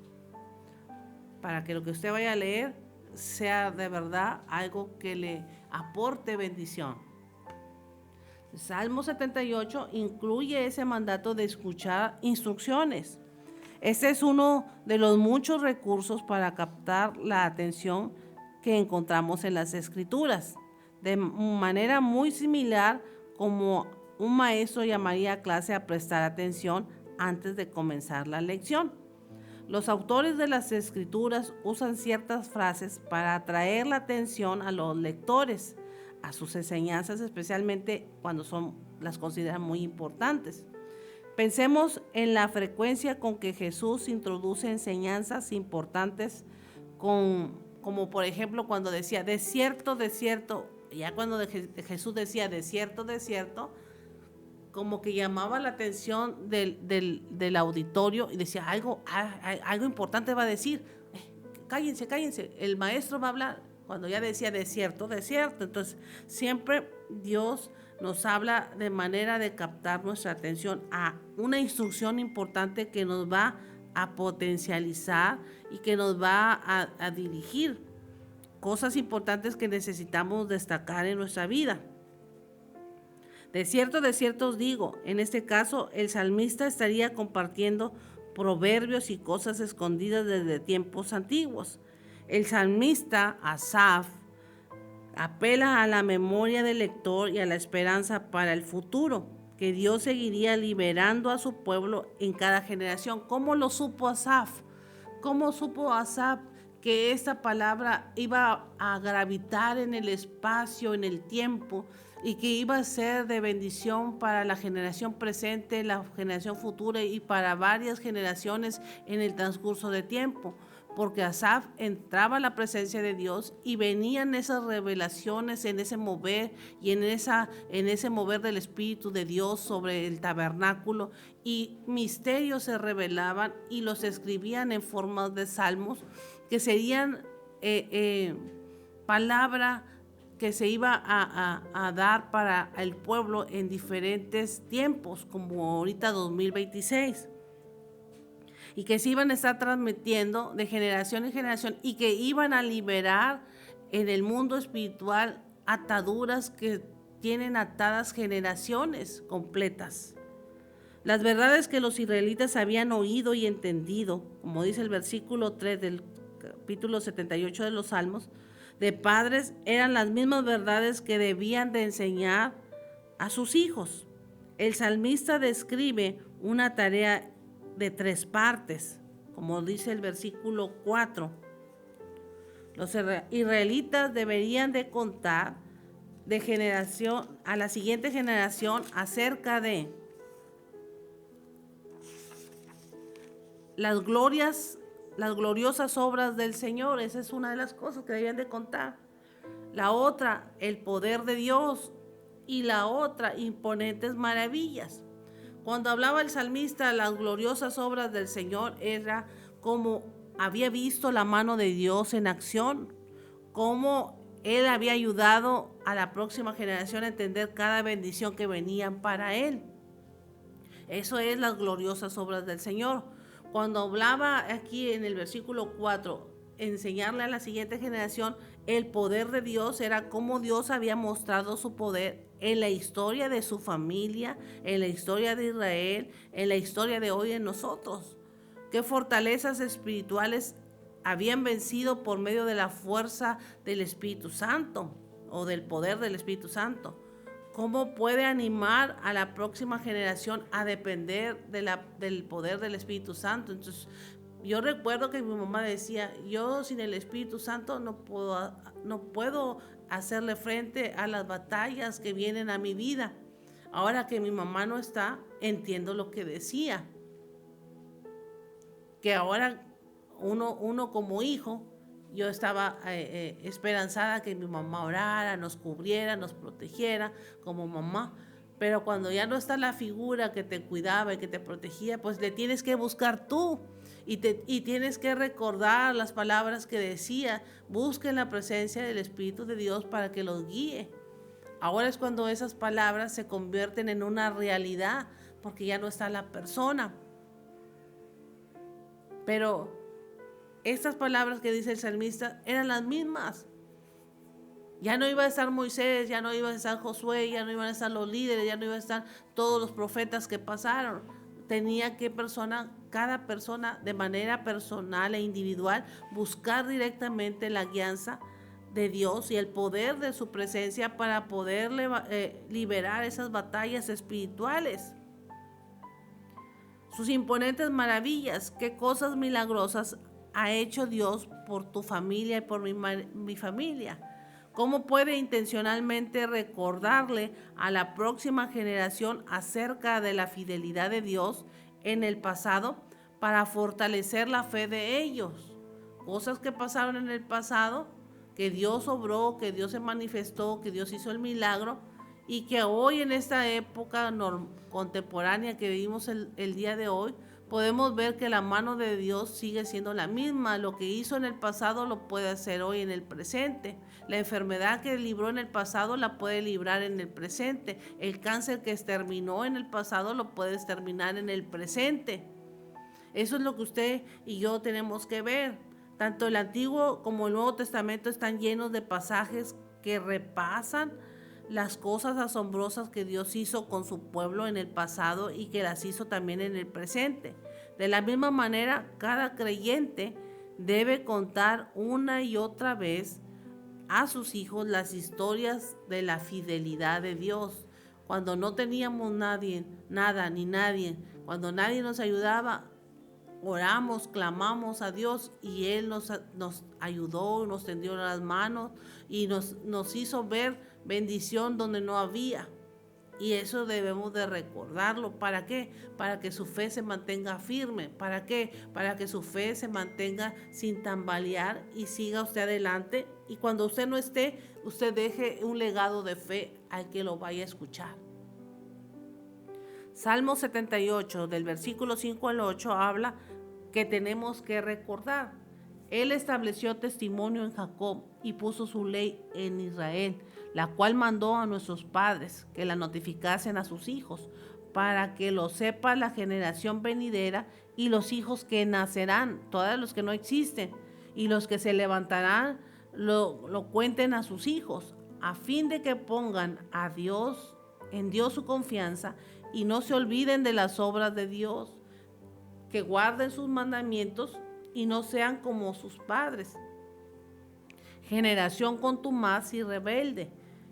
para que lo que usted vaya a leer sea de verdad algo que le aporte bendición. El Salmo 78 incluye ese mandato de escuchar instrucciones. Este es uno de los muchos recursos para captar la atención que encontramos en las Escrituras. De manera muy similar como un maestro llamaría a clase a prestar atención antes de comenzar la lección. Los autores de las Escrituras usan ciertas frases para atraer la atención a los lectores, a sus enseñanzas, especialmente cuando las consideran muy importantes. Pensemos en la frecuencia con que Jesús introduce enseñanzas importantes, como por ejemplo cuando decía, de cierto, ya cuando Jesús decía, de cierto, como que llamaba la atención del auditorio y decía, algo importante va a decir, cállense, el maestro va a hablar. Cuando ya decía de cierto, entonces siempre Dios nos habla de manera de captar nuestra atención a una instrucción importante que nos va a potencializar y que nos va a dirigir cosas importantes que necesitamos destacar en nuestra vida. De cierto os digo, en este caso el salmista estaría compartiendo proverbios y cosas escondidas desde tiempos antiguos. El salmista Asaf apela a la memoria del lector y a la esperanza para el futuro, que Dios seguiría liberando a su pueblo en cada generación. ¿Cómo lo supo Asaf? ¿Cómo supo Asaf que esta palabra iba a gravitar en el espacio, en el tiempo, y que iba a ser de bendición para la generación presente, la generación futura y para varias generaciones en el transcurso de tiempo? Porque Asaf entraba a la presencia de Dios y venían esas revelaciones en ese mover y en ese mover del Espíritu de Dios sobre el tabernáculo, y misterios se revelaban y los escribían en forma de salmos que serían palabra que se iba a dar para el pueblo en diferentes tiempos, como ahorita 2026. Y que se iban a estar transmitiendo de generación en generación y que iban a liberar en el mundo espiritual ataduras que tienen atadas generaciones completas. Las verdades que los israelitas habían oído y entendido, como dice el versículo 3 del capítulo 78 de los Salmos, de padres, eran las mismas verdades que debían de enseñar a sus hijos. El salmista describe una tarea de 3 partes, como dice el versículo 4. Los israelitas deberían de contar de generación a la siguiente generación acerca de las gloriosas obras del Señor. Esa es una de las cosas que debían de contar. La otra, el poder de Dios. Y la otra, imponentes maravillas. Cuando hablaba el salmista, las gloriosas obras del Señor, era como había visto la mano de Dios en acción, cómo Él había ayudado a la próxima generación a entender cada bendición que venían para Él. Eso es las gloriosas obras del Señor. Cuando hablaba aquí en el versículo 4, enseñarle a la siguiente generación el poder de Dios, era cómo Dios había mostrado su poder en la historia de su familia, en la historia de Israel, en la historia de hoy en nosotros. Qué fortalezas espirituales habían vencido por medio de la fuerza del Espíritu Santo o del poder del Espíritu Santo. ¿Cómo puede animar a la próxima generación a depender del poder del Espíritu Santo? Entonces, yo recuerdo que mi mamá decía, yo sin el Espíritu Santo no puedo hacerle frente a las batallas que vienen a mi vida. Ahora que mi mamá no está, entiendo lo que decía. Que ahora uno como hijo, yo estaba esperanzada que mi mamá orara, nos cubriera, nos protegiera como mamá. Pero cuando ya no está la figura que te cuidaba y que te protegía, pues le tienes que buscar tú. Y tienes que recordar las palabras que decía. Busquen la presencia del Espíritu de Dios para que los guíe. Ahora es cuando esas palabras se convierten en una realidad, porque ya no está la persona. Pero estas palabras que dice el salmista eran las mismas. Ya no iba a estar Moisés, ya no iba a estar Josué, ya no iban a estar los líderes, ya no iban a estar todos los profetas que pasaron. Tenía que cada persona de manera personal e individual buscar directamente la guianza de Dios y el poder de su presencia para poder liberar esas batallas espirituales. Sus imponentes maravillas, qué cosas milagrosas ha hecho Dios por tu familia y por mi familia. ¿Cómo puede intencionalmente recordarle a la próxima generación acerca de la fidelidad de Dios en el pasado para fortalecer la fe de ellos? Cosas que pasaron en el pasado, que Dios obró, que Dios se manifestó, que Dios hizo el milagro y que hoy en esta época contemporánea que vivimos el día de hoy, podemos ver que la mano de Dios sigue siendo la misma. Lo que hizo en el pasado lo puede hacer hoy en el presente. La enfermedad que libró en el pasado la puede librar en el presente. El cáncer que exterminó en el pasado lo puede exterminar en el presente. Eso es lo que usted y yo tenemos que ver. Tanto el Antiguo como el Nuevo Testamento están llenos de pasajes que repasan las cosas asombrosas que Dios hizo con su pueblo en el pasado y que las hizo también en el presente. De la misma manera, cada creyente debe contar una y otra vez a sus hijos las historias de la fidelidad de Dios. Cuando no teníamos nada ni nadie, cuando nadie nos ayudaba, oramos, clamamos a Dios y Él nos ayudó, nos tendió las manos y nos hizo ver bendición donde no había. Y eso debemos de recordarlo. ¿Para qué? Para que su fe se mantenga firme. ¿Para qué? Para que su fe se mantenga sin tambalear y siga usted adelante. Y cuando usted no esté, usted deje un legado de fe al que lo vaya a escuchar. Salmo 78, del versículo 5 al 8, habla que tenemos que recordar. Él estableció testimonio en Jacob y puso su ley en Israel, la cual mandó a nuestros padres que la notificasen a sus hijos, para que lo sepa la generación venidera y los hijos que nacerán, todos los que no existen, y los que se levantarán lo cuenten a sus hijos, a fin de que pongan a Dios, en Dios su confianza y no se olviden de las obras de Dios, que guarden sus mandamientos y no sean como sus padres. Generación contumaz y rebelde,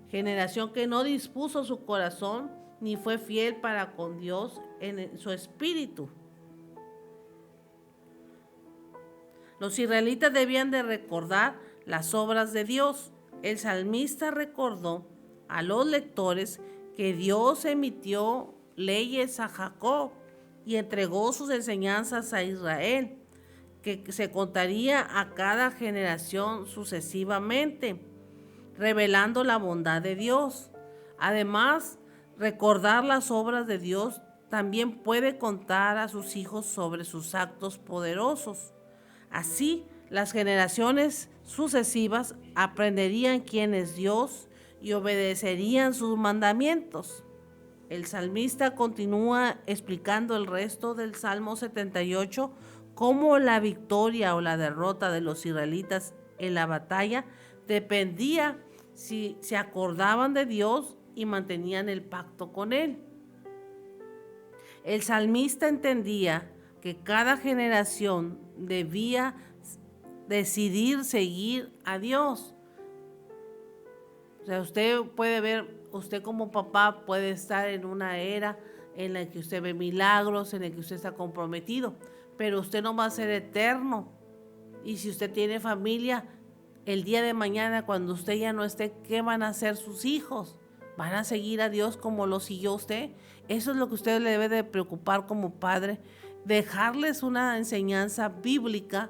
generación que no dispuso su corazón ni fue fiel para con Dios en su espíritu. Los israelitas debían de recordar las obras de Dios. El salmista recordó a los lectores que Dios emitió leyes a Jacob y entregó sus enseñanzas a Israel, que se contaría a cada generación sucesivamente, revelando la bondad de Dios. Además, recordar las obras de Dios también puede contar a sus hijos sobre sus actos poderosos. Así, las generaciones sucesivas aprenderían quién es Dios y obedecerían sus mandamientos. El salmista continúa explicando el resto del Salmo 78 cómo la victoria o la derrota de los israelitas en la batalla dependía si se acordaban de Dios y mantenían el pacto con Él. El salmista entendía que cada generación debía decidir seguir a Dios. O sea, usted puede ver, usted como papá puede estar en una era en la que usted ve milagros, en la que usted está comprometido, pero usted no va a ser eterno. Y si usted tiene familia, el día de mañana cuando usted ya no esté, ¿qué van a hacer sus hijos? ¿Van a seguir a Dios como lo siguió usted? Eso es lo que usted le debe de preocupar como padre, dejarles una enseñanza bíblica,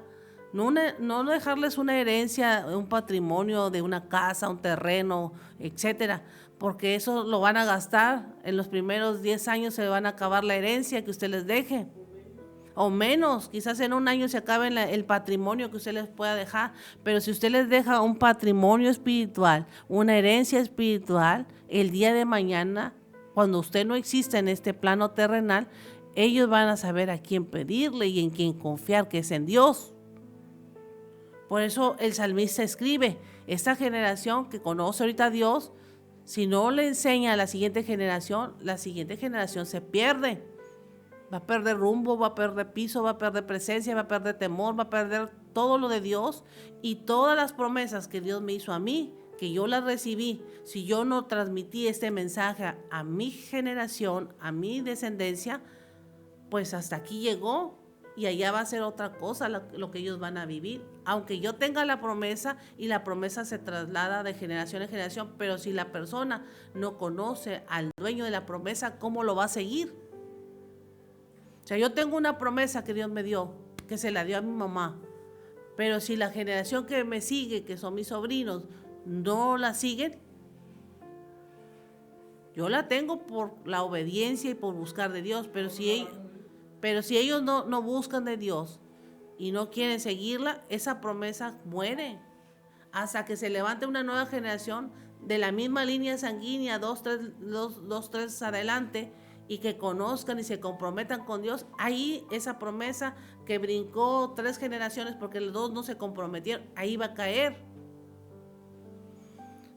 no dejarles una herencia, un patrimonio de una casa, un terreno, etcétera, porque eso lo van a gastar. En los primeros 10 años se van a acabar la herencia que usted les deje. O menos, quizás en un año se acabe el patrimonio que usted les pueda dejar, pero si usted les deja un patrimonio espiritual, una herencia espiritual, el día de mañana, cuando usted no exista en este plano terrenal, ellos van a saber a quién pedirle y en quién confiar, que es en Dios. Por eso el salmista escribe, esta generación que conoce ahorita a Dios, si no le enseña a la siguiente generación se pierde. Va a perder rumbo, va a perder piso, va a perder presencia, va a perder temor, va a perder todo lo de Dios y todas las promesas que Dios me hizo a mí, que yo las recibí. Si yo no transmití este mensaje a mi generación, a mi descendencia, pues hasta aquí llegó y allá va a ser otra cosa lo que ellos van a vivir. Aunque yo tenga la promesa y la promesa se traslada de generación en generación, pero si la persona no conoce al dueño de la promesa, ¿cómo lo va a seguir? O sea, yo tengo una promesa que Dios me dio, que se la dio a mi mamá, pero si la generación que me sigue, que son mis sobrinos, no la siguen, yo la tengo por la obediencia y por buscar de Dios, pero si ellos no buscan de Dios y no quieren seguirla, esa promesa muere hasta que se levante una nueva generación de la misma línea sanguínea, dos, tres adelante, y que conozcan y se comprometan con Dios. Ahí esa promesa que brincó 3 generaciones porque los 2 no se comprometieron, ahí va a caer.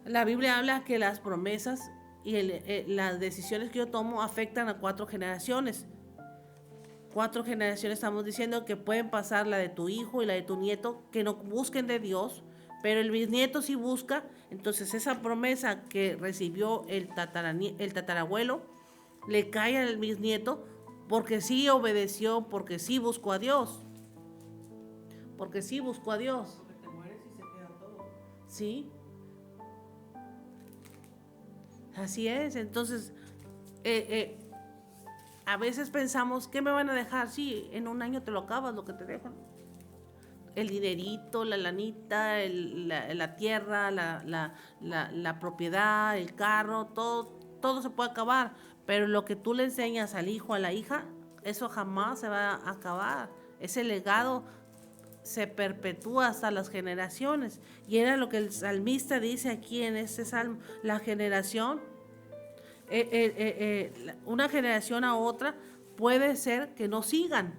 La Biblia habla que las promesas y las decisiones que yo tomo afectan a 4 generaciones. 4 generaciones estamos diciendo que pueden pasar, la de tu hijo y la de tu nieto, que no busquen de Dios, pero el bisnieto sí busca. Entonces esa promesa que recibió el tatarabuelo le cae al bisnieto porque sí obedeció, porque sí buscó a Dios. Porque sí buscó a Dios. Porque te mueres y se queda todo. Sí. Así es. Entonces, a veces pensamos, ¿qué me van a dejar? Sí, en un año te lo acabas lo que te dejan. El dinerito, la lanita, la tierra, la propiedad, el carro, todo se puede acabar. Pero lo que tú le enseñas al hijo, a la hija, eso jamás se va a acabar. Ese legado se perpetúa hasta las generaciones. Y era lo que el salmista dice aquí en este salmo. La generación, una generación a otra, puede ser que no sigan.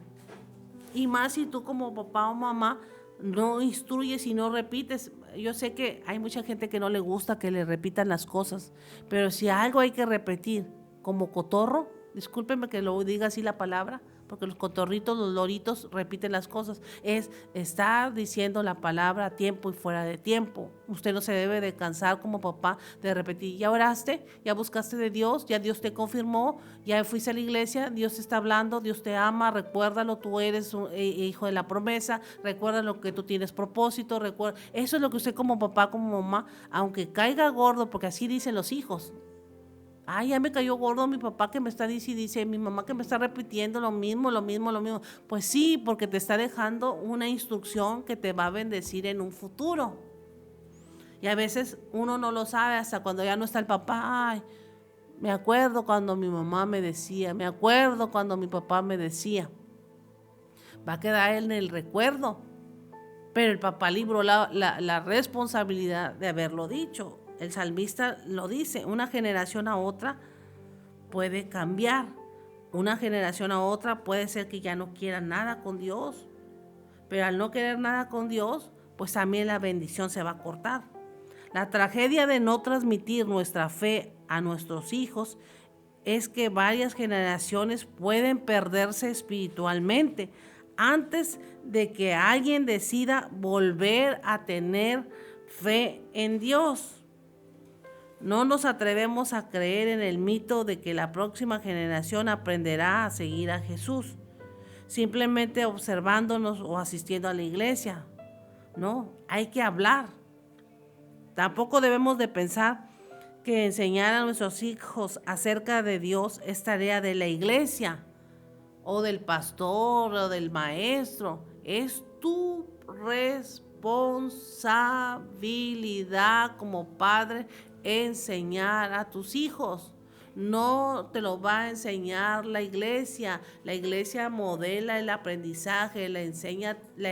Y más si tú como papá o mamá no instruyes y no repites. yo sé que hay mucha gente que no le gusta que le repitan las cosas, pero si algo hay que repetir, como cotorro, discúlpenme que lo diga así la palabra, porque los cotorritos, los loritos repiten las cosas, es estar diciendo la palabra a tiempo y fuera de tiempo. Usted no se debe de cansar como papá de repetir, ya oraste, ya buscaste de Dios, ya Dios te confirmó, ya fuiste a la iglesia, Dios te está hablando, Dios te ama, recuérdalo, tú eres un hijo de la promesa, recuerda lo que tú tienes propósito, recuerda, eso es lo que usted como papá, como mamá, aunque caiga gordo, porque así dicen los hijos. Ay, ya me cayó gordo mi papá que me está dice, mi mamá que me está repitiendo lo mismo, lo mismo, lo mismo. Pues sí, porque te está dejando una instrucción que te va a bendecir en un futuro. Y a veces uno no lo sabe hasta cuando ya no está el papá. Ay, me acuerdo cuando mi mamá me decía, me acuerdo cuando mi papá me decía. Va a quedar en el recuerdo. Pero el papá libró la responsabilidad de haberlo dicho. El salmista lo dice, una generación a otra puede cambiar. Una generación a otra puede ser que ya no quiera nada con Dios. Pero al no querer nada con Dios, pues también la bendición se va a cortar. La tragedia de no transmitir nuestra fe a nuestros hijos es que varias generaciones pueden perderse espiritualmente antes de que alguien decida volver a tener fe en Dios. No nos atrevemos a creer en el mito de que la próxima generación aprenderá a seguir a Jesús, simplemente observándonos o asistiendo a la iglesia. No, hay que hablar. Tampoco debemos de pensar que enseñar a nuestros hijos acerca de Dios es tarea de la iglesia o del pastor o del maestro. Es tu responsabilidad como padre enseñar a tus hijos. No te lo va a enseñar la iglesia. La iglesia modela el aprendizaje, la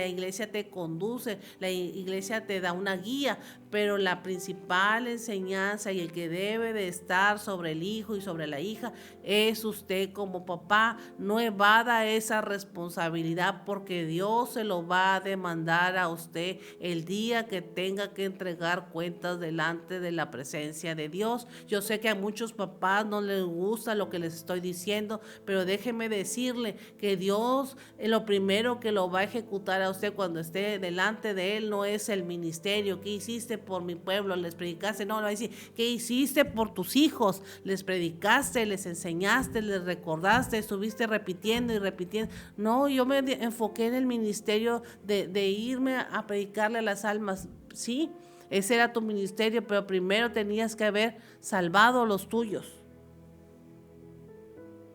iglesia te conduce, la iglesia te da una guía, pero la principal enseñanza y el que debe de estar sobre el hijo y sobre la hija es usted como papá. No evada esa responsabilidad porque Dios se lo va a demandar a usted el día que tenga que entregar cuentas delante de la presencia de Dios. Yo sé que a muchos papás no les gusta lo que les estoy diciendo, pero déjeme decirle que Dios lo primero que lo va a ejecutar a usted cuando esté delante de Él no es el ministerio. ¿Qué hiciste por mi pueblo? ¿Les predicaste? No, le va a decir, ¿qué hiciste por tus hijos? ¿Les predicaste? ¿Les enseñaste? ¿Les recordaste? ¿Estuviste repitiendo y repitiendo? No, yo me enfoqué en el ministerio de irme a predicarle a las almas. Sí, ese era tu ministerio, pero primero tenías que haber salvado a los tuyos.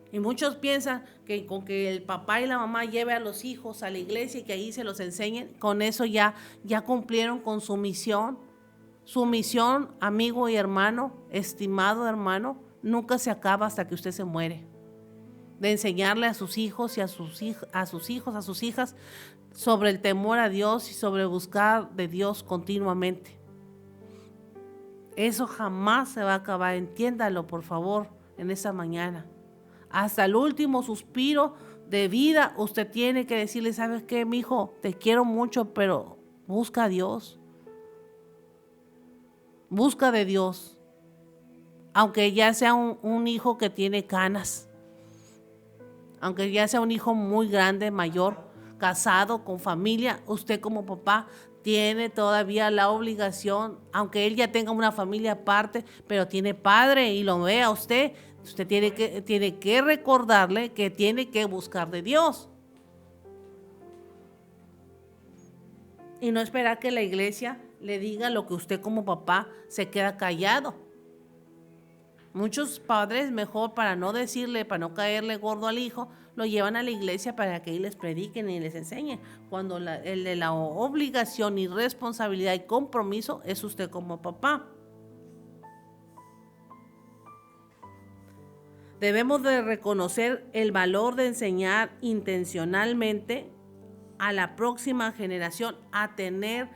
Y muchos piensan que con que el papá y la mamá lleve a los hijos a la iglesia y que ahí se los enseñen, con eso ya cumplieron con su misión. Su misión, amigo y hermano, estimado hermano, nunca se acaba hasta que usted se muere. De enseñarle a sus hijos y a sus hijas, sobre el temor a Dios y sobre buscar de Dios continuamente. Eso jamás se va a acabar, entiéndalo por favor en esta mañana. Hasta el último suspiro de vida, usted tiene que decirle, ¿sabes qué, mijo? Te quiero mucho, pero busca a Dios. Busca de Dios. Aunque ya sea un hijo que tiene canas. Aunque ya sea un hijo muy grande, mayor, casado, con familia, usted como papá tiene todavía la obligación, aunque él ya tenga una familia aparte, pero tiene padre y lo ve a usted tiene que recordarle que tiene que buscar de Dios. Y no esperar que la iglesia le diga lo que usted como papá se queda callado. Muchos padres, mejor para no decirle, para no caerle gordo al hijo, lo llevan a la iglesia para que ahí les prediquen y les enseñen. Cuando el de la obligación y responsabilidad y compromiso es usted como papá. Debemos de reconocer el valor de enseñar intencionalmente a la próxima generación a tener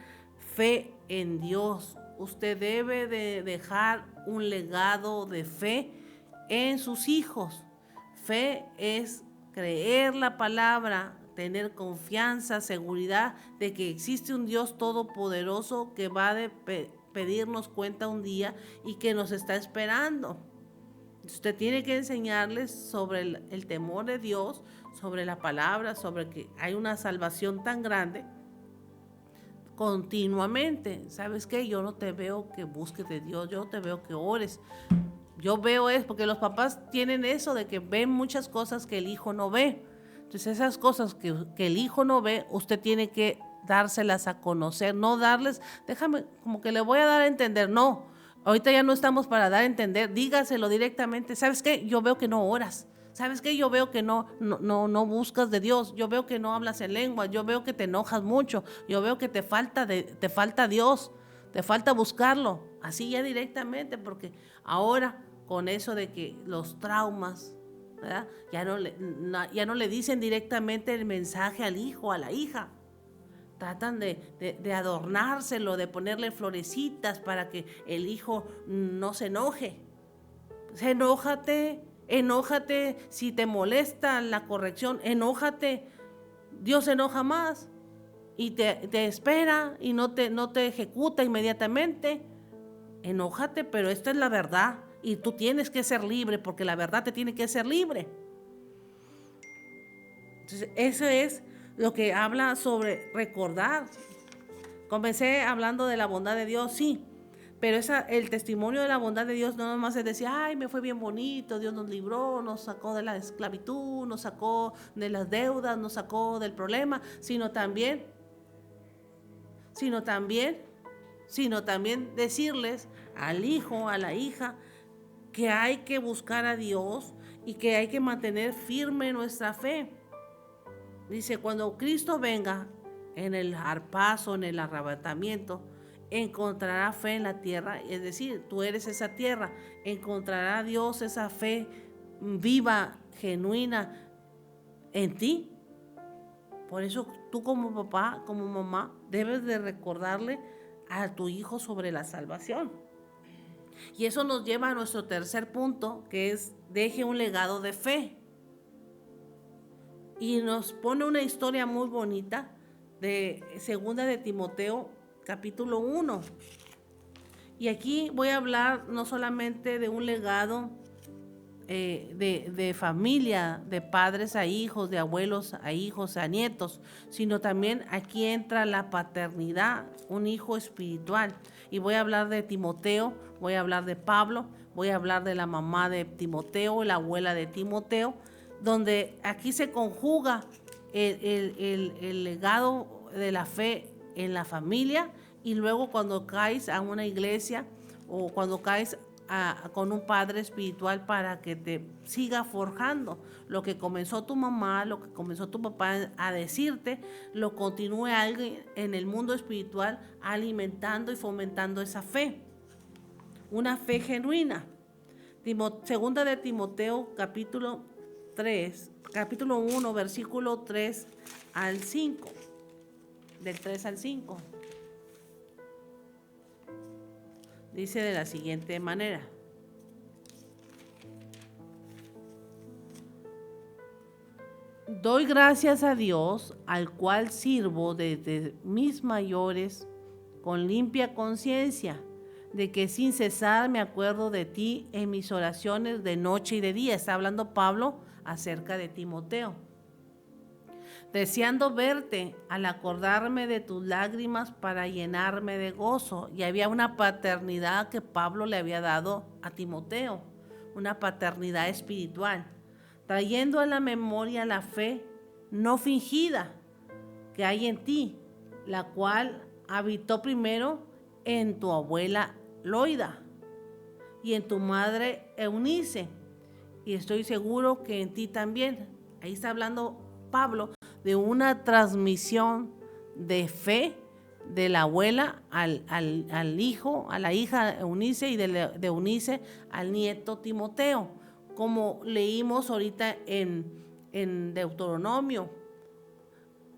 fe en Dios. Usted debe de dejar un legado de fe en sus hijos. Fe es creer la palabra, tener confianza, seguridad de que existe un Dios todopoderoso que va a pedirnos cuenta un día y que nos está esperando. Usted tiene que enseñarles sobre el temor de Dios, sobre la palabra, sobre que hay una salvación tan grande continuamente. ¿Sabes qué? Yo no te veo que busques de Dios, yo no te veo que ores. Yo veo es porque los papás tienen eso de que ven muchas cosas que el hijo no ve. Entonces esas cosas que el hijo no ve, usted tiene que dárselas a conocer, no darles, déjame, como que le voy a dar a entender, no, ahorita ya no estamos para dar a entender, dígaselo directamente. ¿Sabes qué? Yo veo que no oras. ¿Sabes qué? Yo veo que no buscas de Dios. Yo veo que no hablas en lengua. Yo veo que te enojas mucho. Yo veo que te falta Dios. Te falta buscarlo. Así ya directamente, porque ahora con eso de que los traumas, ¿verdad? Ya no le dicen directamente el mensaje al hijo, a la hija. Tratan de adornárselo, de ponerle florecitas para que el hijo no se enoje. Enójate si te molesta la corrección, enójate. Dios se enoja más y te espera y no te ejecuta inmediatamente. Enójate, pero esta es la verdad y tú tienes que ser libre porque la verdad te tiene que ser libre. Entonces, eso es lo que habla sobre recordar. Comencé hablando de la bondad de Dios, sí, pero el testimonio de la bondad de Dios no nomás es decir, ay, me fue bien bonito, Dios nos libró, nos sacó de la esclavitud, nos sacó de las deudas, nos sacó del problema, sino también decirles al hijo, a la hija, que hay que buscar a Dios y que hay que mantener firme nuestra fe. Dice, cuando Cristo venga en el arpazo, en el arrebatamiento, encontrará fe en la tierra, es decir, tú eres esa tierra, encontrará Dios esa fe viva, genuina en ti. Por eso tú como papá, como mamá, debes de recordarle a tu hijo sobre la salvación. Y eso nos lleva a nuestro tercer punto, que es deje un legado de fe. Y nos pone una historia muy bonita de segunda de Timoteo, capítulo 1. Y aquí voy a hablar no solamente de un legado de familia, de padres a hijos, de abuelos a hijos, a nietos, sino también aquí entra la paternidad, un hijo espiritual. Y voy a hablar de Timoteo, voy a hablar de Pablo, voy a hablar de la mamá de Timoteo, la abuela de Timoteo, donde aquí se conjuga el legado de la fe en la familia, y luego cuando caes a una iglesia o cuando caes con un padre espiritual para que te siga forjando lo que comenzó tu mamá, lo que comenzó tu papá a decirte, lo continúe alguien en el mundo espiritual alimentando y fomentando esa fe, una fe genuina. Segunda de Timoteo capítulo 1, versículo 3 al 5, del 3 al 5. Dice de la siguiente manera: doy gracias a Dios, al cual sirvo desde mis mayores con limpia conciencia, de que sin cesar me acuerdo de ti en mis oraciones de noche y de día. Está hablando Pablo acerca de Timoteo. Deseando verte al acordarme de tus lágrimas para llenarme de gozo. Y había una paternidad que Pablo le había dado a Timoteo, una paternidad espiritual, trayendo a la memoria la fe no fingida que hay en ti, la cual habitó primero en tu abuela Loida y en tu madre Eunice, y estoy seguro que en ti también. Ahí está hablando Pablo de una transmisión de fe de la abuela al hijo, a la hija Eunice, y de Eunice al nieto Timoteo, como leímos ahorita en Deuteronomio.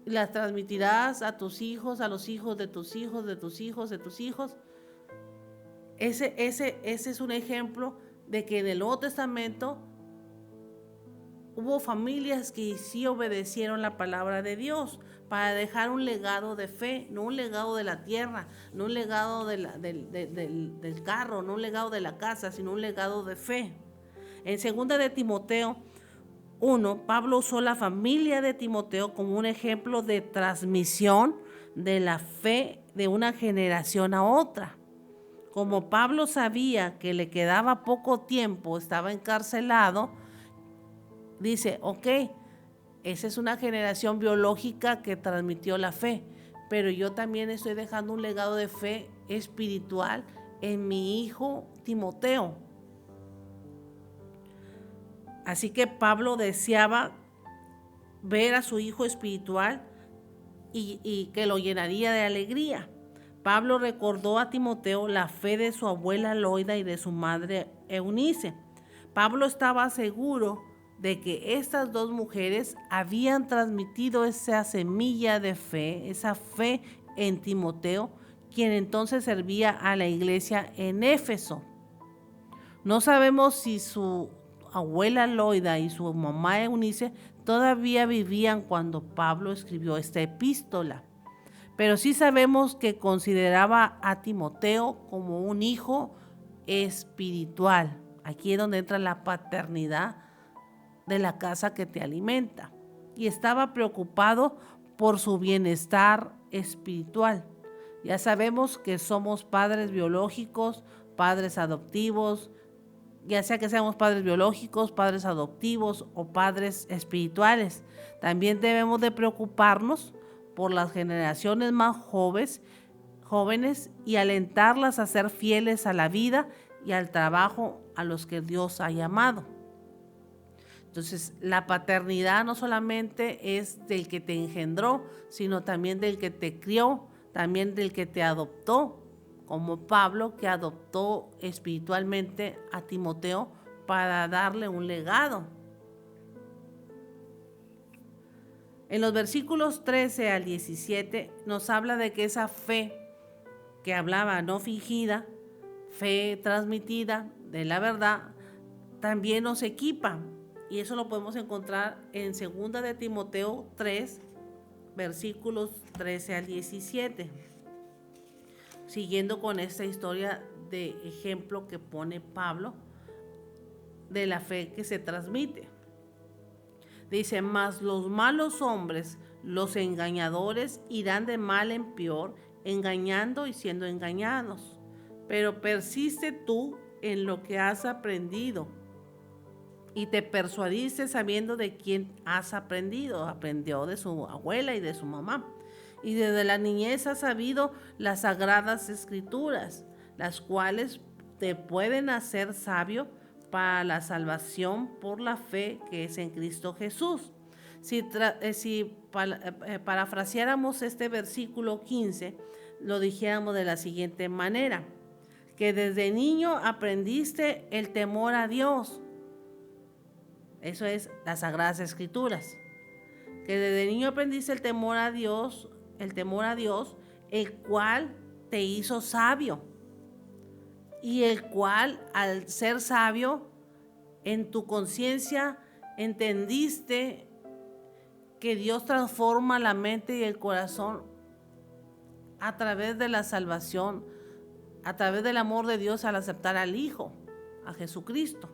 Las transmitirás a tus hijos, a los hijos de tus hijos, de tus hijos, de tus hijos. Ese es un ejemplo de que en el Nuevo Testamento hubo familias que sí obedecieron la palabra de Dios para dejar un legado de fe, no un legado de la tierra, no un legado del carro, no un legado de la casa, sino un legado de fe. En 2 de Timoteo 1, Pablo usó la familia de Timoteo como un ejemplo de transmisión de la fe de una generación a otra. Como Pablo sabía que le quedaba poco tiempo, estaba encarcelado, dice, ok, esa es una generación biológica que transmitió la fe, pero yo también estoy dejando un legado de fe espiritual en mi hijo Timoteo. Así que Pablo deseaba ver a su hijo espiritual y que lo llenaría de alegría. Pablo recordó a Timoteo la fe de su abuela Loida y de su madre Eunice. Pablo estaba seguro de que estas dos mujeres habían transmitido esa semilla de fe, esa fe en Timoteo, quien entonces servía a la iglesia en Éfeso. No sabemos si su abuela Loida y su mamá Eunice todavía vivían cuando Pablo escribió esta epístola, pero sí sabemos que consideraba a Timoteo como un hijo espiritual. Aquí es donde entra la paternidad de la casa que te alimenta, y estaba preocupado por su bienestar espiritual. Ya sabemos que somos padres biológicos, padres adoptivos, ya sea que seamos padres biológicos, padres adoptivos o padres espirituales. También debemos de preocuparnos por las generaciones más jóvenes y alentarlas a ser fieles a la vida y al trabajo a los que Dios ha llamado. Entonces, la paternidad no solamente es del que te engendró, sino también del que te crió, también del que te adoptó, como Pablo, que adoptó espiritualmente a Timoteo para darle un legado. En los versículos 13 al 17 nos habla de que esa fe que hablaba no fingida, fe transmitida de la verdad, también nos equipa. Y eso lo podemos encontrar en 2 de Timoteo 3, versículos 13 al 17. Siguiendo con esta historia de ejemplo que pone Pablo de la fe que se transmite. Dice, mas los malos hombres, los engañadores, irán de mal en peor, engañando y siendo engañados. Pero persiste tú en lo que has aprendido y te persuadiste sabiendo de quién has aprendido. Aprendió de su abuela y de su mamá. Y desde la niñez has sabido las sagradas escrituras, las cuales te pueden hacer sabio para la salvación por la fe que es en Cristo Jesús. Si parafraseáramos este versículo 15, lo dijéramos de la siguiente manera, que desde niño aprendiste el temor a Dios. Eso es las sagradas escrituras. Que desde niño aprendiste el temor a Dios, el cual te hizo sabio. Y el cual, al ser sabio, en tu conciencia entendiste que Dios transforma la mente y el corazón a través de la salvación, a través del amor de Dios al aceptar al Hijo, a Jesucristo.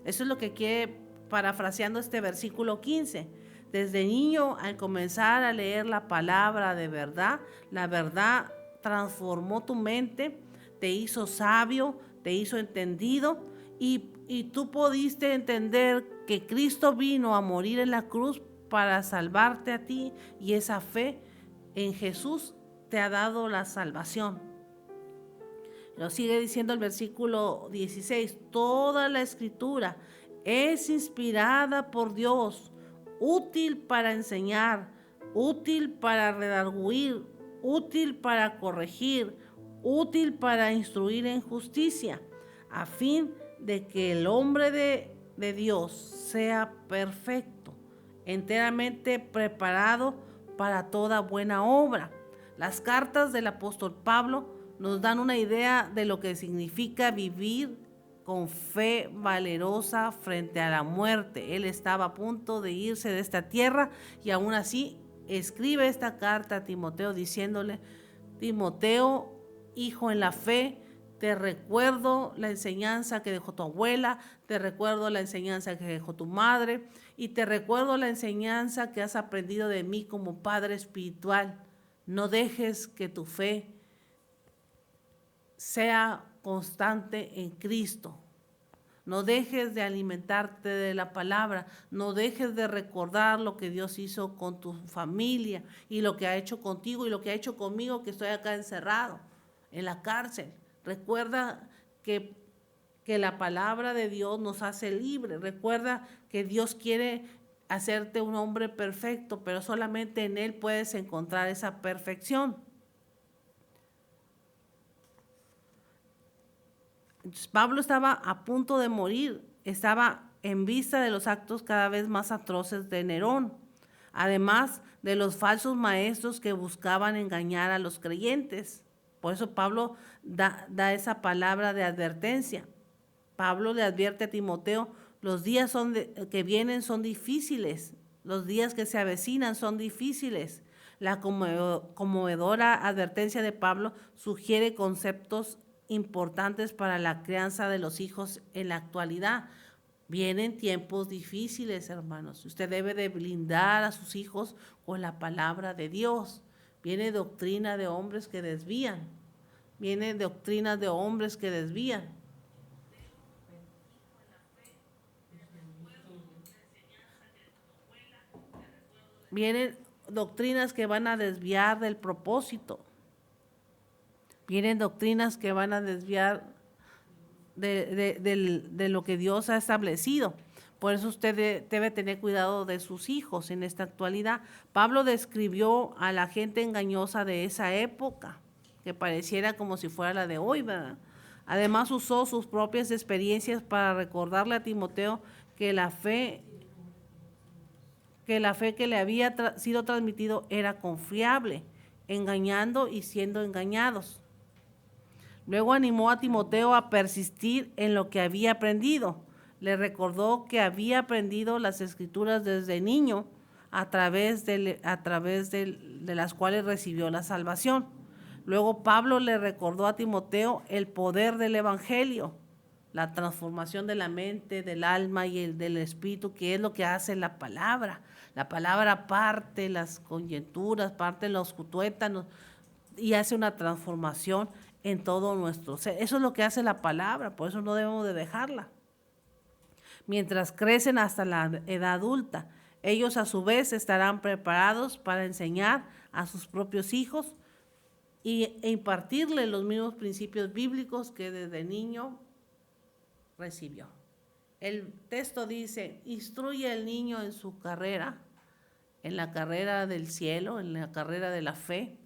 Eso es lo que quiere, parafraseando este versículo 15. Desde niño, al comenzar a leer la palabra de verdad, la verdad transformó tu mente, te hizo sabio, te hizo entendido y tú pudiste entender que Cristo vino a morir en la cruz para salvarte a ti, y esa fe en Jesús te ha dado la salvación. Lo sigue diciendo el versículo 16, toda la escritura es inspirada por Dios, útil para enseñar, útil para redarguir, útil para corregir, útil para instruir en justicia, a fin de que el hombre de Dios sea perfecto, enteramente preparado para toda buena obra. Las cartas del apóstol Pablo nos dan una idea de lo que significa vivir con fe valerosa frente a la muerte. Él estaba a punto de irse de esta tierra y aún así escribe esta carta a Timoteo diciéndole: Timoteo, hijo en la fe, te recuerdo la enseñanza que dejó tu abuela, te recuerdo la enseñanza que dejó tu madre y te recuerdo la enseñanza que has aprendido de mí como padre espiritual. No dejes que tu fe sea constante en Cristo. No dejes de alimentarte de la palabra, no dejes de recordar lo que Dios hizo con tu familia y lo que ha hecho contigo y lo que ha hecho conmigo, que estoy acá encerrado en la cárcel. Recuerda que la palabra de Dios nos hace libres. Recuerda que Dios quiere hacerte un hombre perfecto, pero solamente en Él puedes encontrar esa perfección. Pablo estaba a punto de morir, estaba en vista de los actos cada vez más atroces de Nerón, además de los falsos maestros que buscaban engañar a los creyentes. Por eso Pablo da esa palabra de advertencia. Pablo le advierte a Timoteo: los días que vienen son difíciles, los días que se avecinan son difíciles. La conmovedora advertencia de Pablo sugiere conceptos importantes para la crianza de los hijos en la actualidad. Vienen tiempos difíciles, hermanos. Usted debe de blindar a sus hijos con la palabra de Dios. Viene doctrina de hombres que desvían. Viene doctrina de hombres que desvían. Vienen doctrinas que van a desviar del propósito. Vienen doctrinas que van a desviar de lo que Dios ha establecido. Por eso usted debe tener cuidado de sus hijos en esta actualidad. Pablo describió a la gente engañosa de esa época, que pareciera como si fuera la de hoy, ¿verdad? Además usó sus propias experiencias para recordarle a Timoteo que la fe que le había sido transmitido era confiable, engañando y siendo engañados. Luego animó a Timoteo a persistir en lo que había aprendido. Le recordó que había aprendido las Escrituras desde niño, a través de las cuales recibió la salvación. Luego Pablo le recordó a Timoteo el poder del Evangelio, la transformación de la mente, del alma y del espíritu, que es lo que hace la palabra. La palabra parte las coyunturas, parte los tuétanos y hace una transformación en todo nuestro ser. Eso es lo que hace la palabra, por eso no debemos de dejarla. Mientras crecen hasta la edad adulta, ellos a su vez estarán preparados para enseñar a sus propios hijos e impartirle los mismos principios bíblicos que desde niño recibió. El texto dice: instruye al niño en su carrera, en la carrera del cielo, en la carrera de la fe,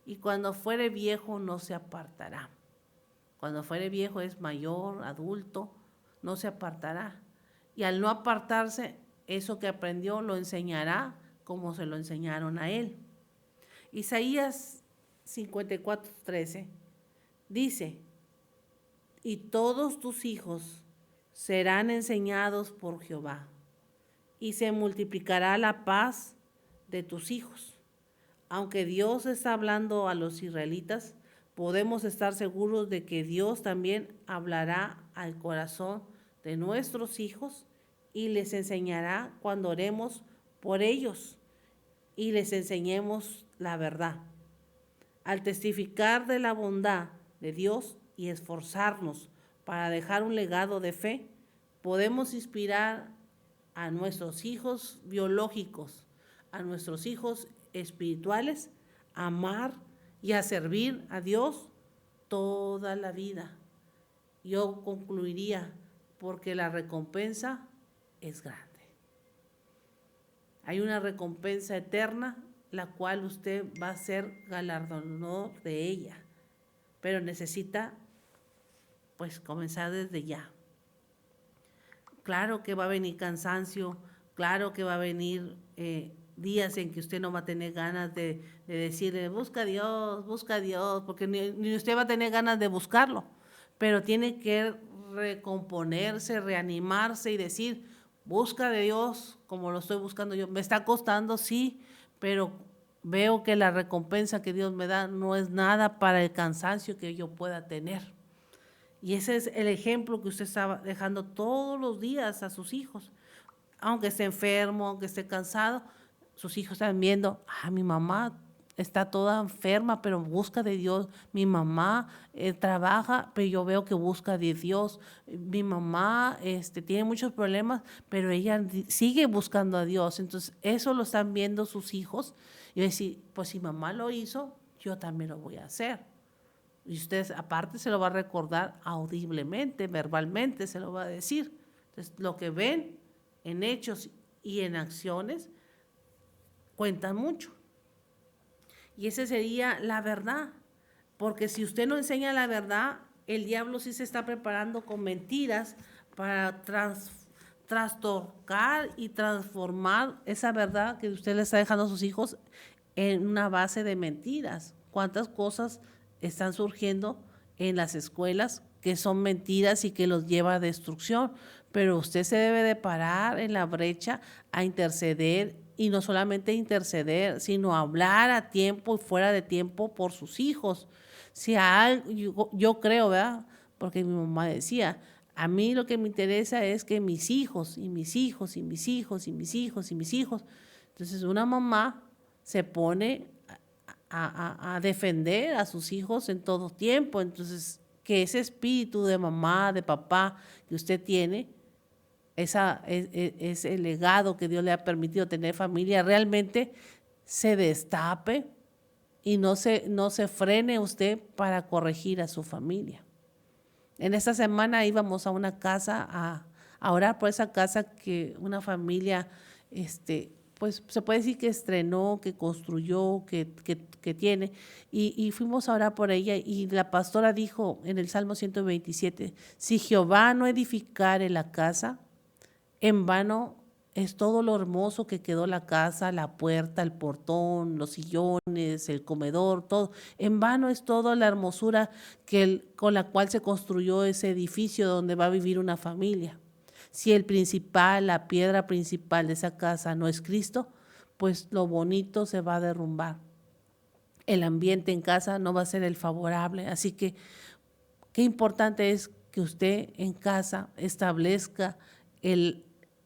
y cuando fuere viejo no se apartará. Cuando fuere viejo es mayor, adulto, no se apartará. Y al no apartarse, eso que aprendió lo enseñará como se lo enseñaron a él. Isaías 54:13 dice: y todos tus hijos serán enseñados por Jehová, y se multiplicará la paz de tus hijos. Aunque Dios está hablando a los israelitas, podemos estar seguros de que Dios también hablará al corazón de nuestros hijos y les enseñará cuando oremos por ellos y les enseñemos la verdad. Al testificar de la bondad de Dios y esforzarnos para dejar un legado de fe, podemos inspirar a nuestros hijos biológicos, a nuestros hijos espirituales, a amar y a servir a Dios toda la vida. Yo concluiría: porque la recompensa es grande. Hay una recompensa eterna, la cual usted va a ser galardonador de ella, pero necesita pues comenzar desde ya. Claro que va a venir cansancio, claro que va a venir días en que usted no va a tener ganas de decirle busca a Dios, porque ni usted va a tener ganas de buscarlo, pero tiene que recomponerse, reanimarse y decir, busca de Dios como lo estoy buscando yo. Me está costando, sí, pero veo que la recompensa que Dios me da no es nada para el cansancio que yo pueda tener. Y ese es el ejemplo que usted está dejando todos los días a sus hijos. Aunque esté enfermo, aunque esté cansado, sus hijos están viendo, mi mamá está toda enferma, pero busca de Dios. Mi mamá trabaja, pero yo veo que busca de Dios. Mi mamá tiene muchos problemas, pero ella sigue buscando a Dios. Entonces, eso lo están viendo sus hijos. Y decir, pues si mamá lo hizo, yo también lo voy a hacer. Y usted aparte se lo va a recordar audiblemente, verbalmente se lo va a decir. Entonces, lo que ven en hechos y en acciones cuentan mucho. Y esa sería la verdad. Porque si usted no enseña la verdad, el diablo sí se está preparando con mentiras para trastocar y transformar esa verdad que usted le está dejando a sus hijos en una base de mentiras. ¿Cuántas cosas están surgiendo en las escuelas que son mentiras y que los lleva a destrucción? Pero usted se debe de parar en la brecha a interceder, y no solamente interceder, sino hablar a tiempo y fuera de tiempo por sus hijos. Si yo creo, ¿verdad? Porque mi mamá decía, a mí lo que me interesa es que mis hijos, y mis hijos, y mis hijos, y mis hijos, y mis hijos. Entonces una mamá se pone a defender a sus hijos en todo tiempo. Entonces, que ese espíritu de mamá, de papá que usted tiene, ese legado que Dios le ha permitido tener familia, realmente se destape y no se frene usted para corregir a su familia. En esta semana íbamos a una casa a orar por esa casa que una familia, pues se puede decir que estrenó, que construyó, que tiene, y fuimos a orar por ella, y la pastora dijo en el Salmo 127, si Jehová no edificare la casa, en vano es todo lo hermoso que quedó la casa, la puerta, el portón, los sillones, el comedor, todo. En vano es toda la hermosura con la cual se construyó ese edificio donde va a vivir una familia. Si la piedra principal de esa casa no es Cristo, pues lo bonito se va a derrumbar. El ambiente en casa no va a ser el favorable. Así que qué importante es que usted en casa establezca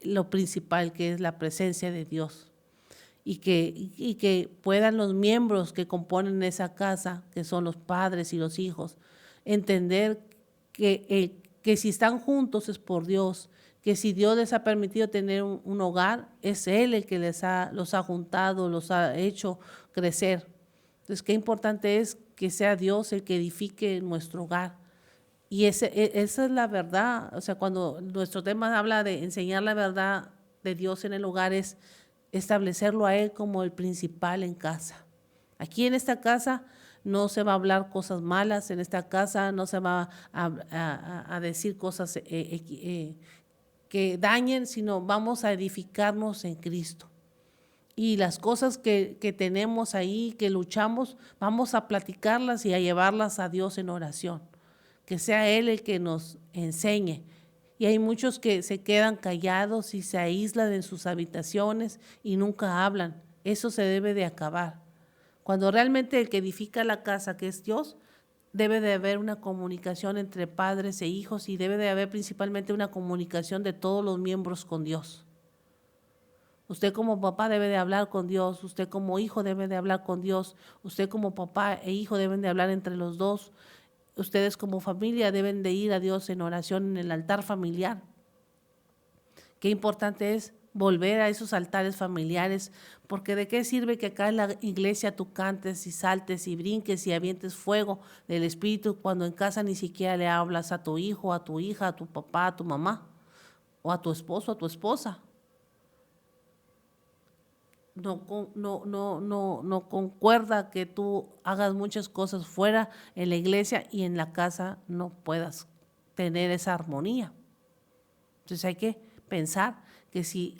lo principal, que es la presencia de Dios, y que puedan los miembros que componen esa casa, que son los padres y los hijos, entender que si están juntos es por Dios, que si Dios les ha permitido tener un hogar, es Él el que los ha juntado, los ha hecho crecer. Entonces, qué importante es que sea Dios el que edifique nuestro hogar. Y esa es la verdad. O sea, cuando nuestro tema habla de enseñar la verdad de Dios en el hogar, es establecerlo a Él como el principal en casa. Aquí en esta casa no se va a hablar cosas malas, en esta casa no se va a decir cosas que dañen, sino vamos a edificarnos en Cristo. Y las cosas que tenemos ahí, que luchamos, vamos a platicarlas y a llevarlas a Dios en oración. Que sea Él el que nos enseñe. Y hay muchos que se quedan callados y se aíslan en sus habitaciones y nunca hablan. Eso se debe de acabar. Cuando realmente el que edifica la casa, que es Dios, debe de haber una comunicación entre padres e hijos, y debe de haber principalmente una comunicación de todos los miembros con Dios. Usted como papá debe de hablar con Dios, usted como hijo debe de hablar con Dios, usted como papá e hijo deben de hablar entre los dos. Ustedes como familia deben de ir a Dios en oración en el altar familiar. Qué importante es volver a esos altares familiares, porque de qué sirve que acá en la iglesia tú cantes y saltes y brinques y avientes fuego del Espíritu cuando en casa ni siquiera le hablas a tu hijo, a tu hija, a tu papá, a tu mamá, o a tu esposo, a tu esposa. No concuerda que tú hagas muchas cosas fuera en la iglesia y en la casa no puedas tener esa armonía. Entonces hay que pensar que si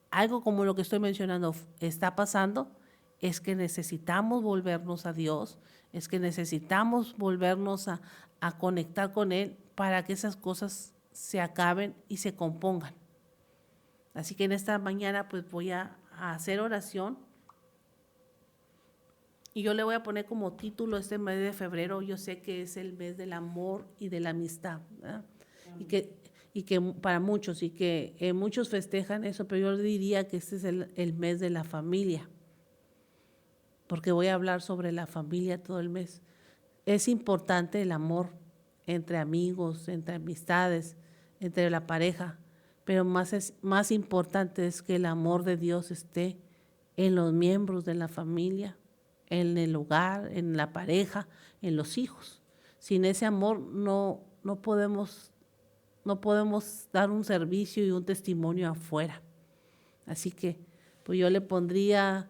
algo como lo que estoy mencionando está pasando, es que necesitamos volvernos a Dios, es que necesitamos volvernos a conectar con Él para que esas cosas se acaben y se compongan. Así que en esta mañana pues voy a hacer oración y yo le voy a poner como título este mes de febrero. Yo sé que es el mes del amor y de la amistad, ¿verdad? Y que para muchos, y que muchos festejan eso, pero yo diría que este es el mes de la familia, porque voy a hablar sobre la familia todo el mes. Es importante el amor entre amigos, entre amistades, entre la pareja, pero más importante es que el amor de Dios esté en los miembros de la familia, en el hogar, en la pareja, en los hijos. Sin ese amor no podemos dar un servicio y un testimonio afuera. Así que pues yo le pondría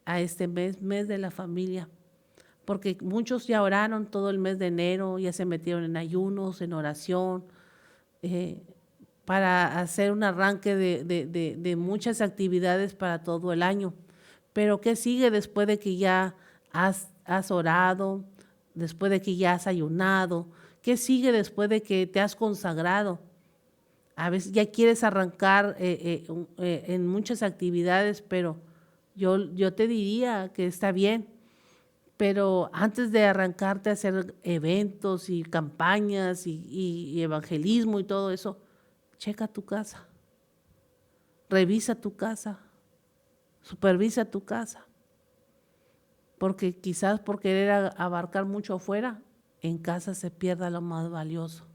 a este mes de la familia, porque muchos ya oraron todo el mes de enero, ya se metieron en ayunos, en oración, para hacer un arranque de muchas actividades para todo el año. Pero ¿qué sigue después de que ya has orado, después de que ya has ayunado? ¿Qué sigue después de que te has consagrado? A veces ya quieres arrancar en muchas actividades, pero yo te diría que está bien, pero antes de arrancarte a hacer eventos y campañas y evangelismo y todo eso, checa tu casa, revisa tu casa, supervisa tu casa, porque quizás por querer abarcar mucho afuera, en casa se pierda lo más valioso.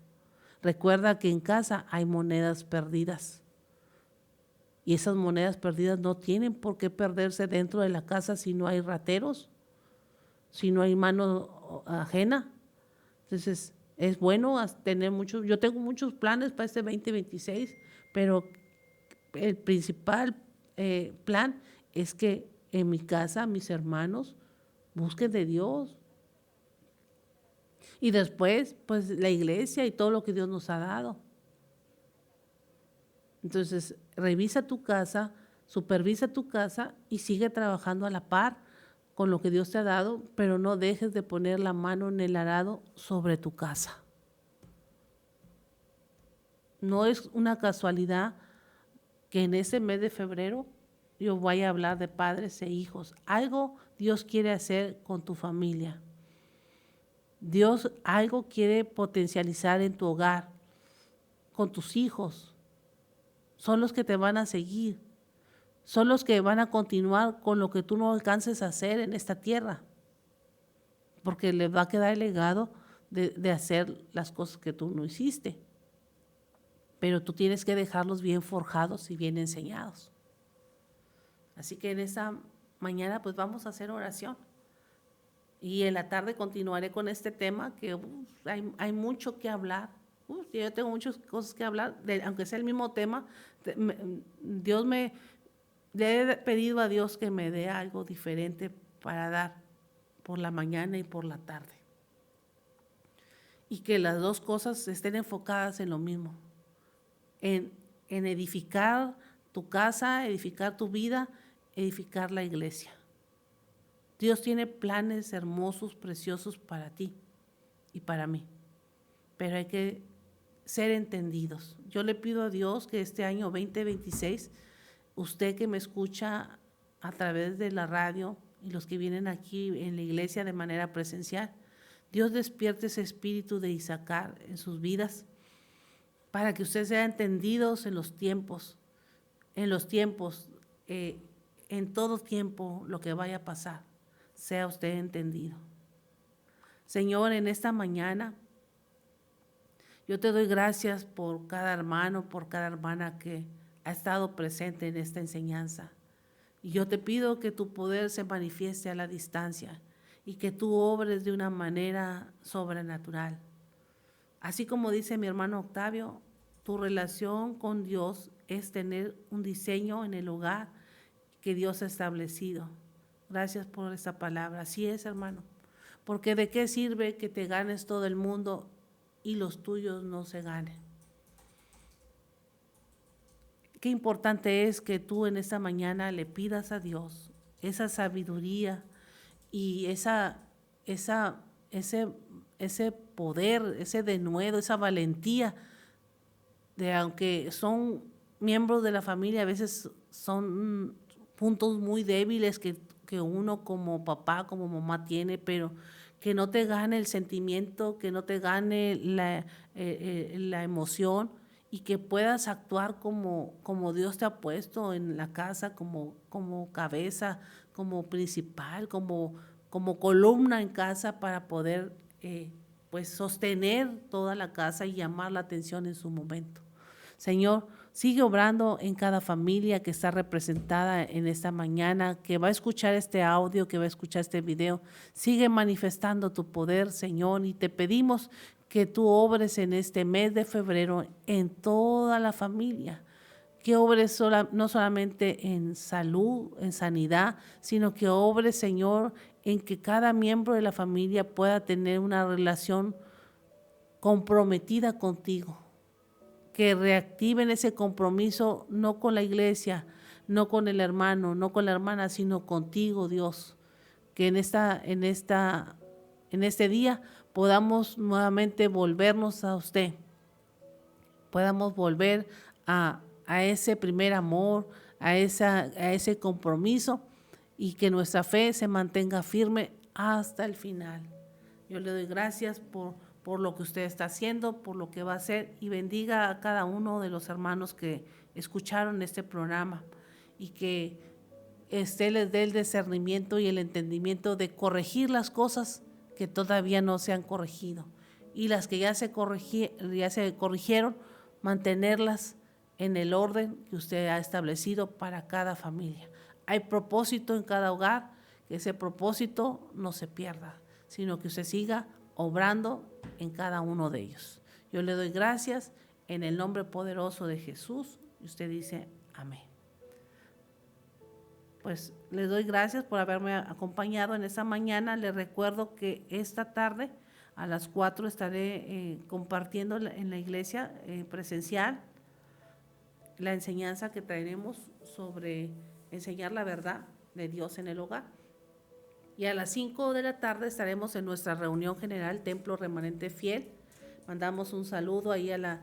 Recuerda que en casa hay monedas perdidas. Y esas monedas perdidas no tienen por qué perderse dentro de la casa si no hay rateros, si no hay mano ajena. Entonces, es bueno tener muchos. Yo tengo muchos planes para este 2026, pero el principal plan es que en mi casa mis hermanos busquen de Dios. Y después, pues la iglesia y todo lo que Dios nos ha dado. Entonces, revisa tu casa, supervisa tu casa y sigue trabajando a la par con lo que Dios te ha dado, pero no dejes de poner la mano en el arado sobre tu casa. No es una casualidad que en ese mes de febrero yo vaya a hablar de padres e hijos. Algo Dios quiere hacer con tu familia. Dios algo quiere potencializar en tu hogar, con tus hijos. Son los que te van a seguir. Son los que van a continuar con lo que tú no alcances a hacer en esta tierra. Porque les va a quedar el legado de hacer las cosas que tú no hiciste. Pero tú tienes que dejarlos bien forjados y bien enseñados. Así que en esta mañana pues vamos a hacer oración. Y en la tarde continuaré con este tema que hay mucho que hablar. Yo tengo muchas cosas que hablar, aunque sea el mismo tema. Le he pedido a Dios que me dé algo diferente para dar por la mañana y por la tarde. Y que las dos cosas estén enfocadas en lo mismo, en edificar tu casa, edificar tu vida, edificar la iglesia. Dios tiene planes hermosos, preciosos para ti y para mí, pero hay que ser entendidos. Yo le pido a Dios que este año 2026, usted que me escucha a través de la radio y los que vienen aquí en la iglesia de manera presencial, Dios despierte ese espíritu de Isaacar en sus vidas para que usted sea entendidos en todo tiempo lo que vaya a pasar, sea usted entendido. Señor, en esta mañana, yo te doy gracias por cada hermano, por cada hermana que ha estado presente en esta enseñanza. Y yo te pido que tu poder se manifieste a la distancia y que tú obres de una manera sobrenatural. Así como dice mi hermano Octavio, tu relación con Dios es tener un diseño en el hogar que Dios ha establecido. Gracias por esta palabra. Así es, hermano. Porque ¿de qué sirve que te ganes todo el mundo y los tuyos no se ganen? Qué importante es que tú en esta mañana le pidas a Dios esa sabiduría y ese poder, ese denuedo, esa valentía de aunque son miembros de la familia, a veces son puntos muy débiles que uno como papá, como mamá tiene, pero que no te gane el sentimiento, que no te gane la emoción y que puedas actuar como Dios te ha puesto en la casa, como cabeza, como principal, como columna en casa para poder pues sostener toda la casa y llamar la atención en su momento. Señor, sigue obrando en cada familia que está representada en esta mañana, que va a escuchar este audio, que va a escuchar este video. Sigue manifestando tu poder, Señor, y te pedimos que tú obres en este mes de febrero en toda la familia, que obres no solamente en salud, en sanidad, sino que obres, Señor, en que cada miembro de la familia pueda tener una relación comprometida contigo, que reactiven ese compromiso no con la iglesia, no con el hermano, no con la hermana, sino contigo, Dios. Que en este día podamos nuevamente volvernos a usted, podamos volver a ese primer amor, a ese compromiso, y que nuestra fe se mantenga firme hasta el final. Yo le doy gracias por lo que usted está haciendo, por lo que va a hacer, y bendiga a cada uno de los hermanos que escucharon este programa, y que les dé el discernimiento y el entendimiento de corregir las cosas que todavía no se han corregido, y las que ya se corrigieron, mantenerlas en el orden que usted ha establecido para cada familia. Hay propósito en cada hogar, que ese propósito no se pierda, sino que usted siga obrando en cada uno de ellos. Yo le doy gracias en el nombre poderoso de Jesús, y usted dice amén. Pues les doy gracias por haberme acompañado en esta mañana. Les recuerdo que esta tarde a las 4 estaré compartiendo en la iglesia presencial la enseñanza que traeremos sobre enseñar la verdad de Dios en el hogar. Y a las 5 de la tarde estaremos en nuestra reunión general, Templo Remanente Fiel. Mandamos un saludo ahí a la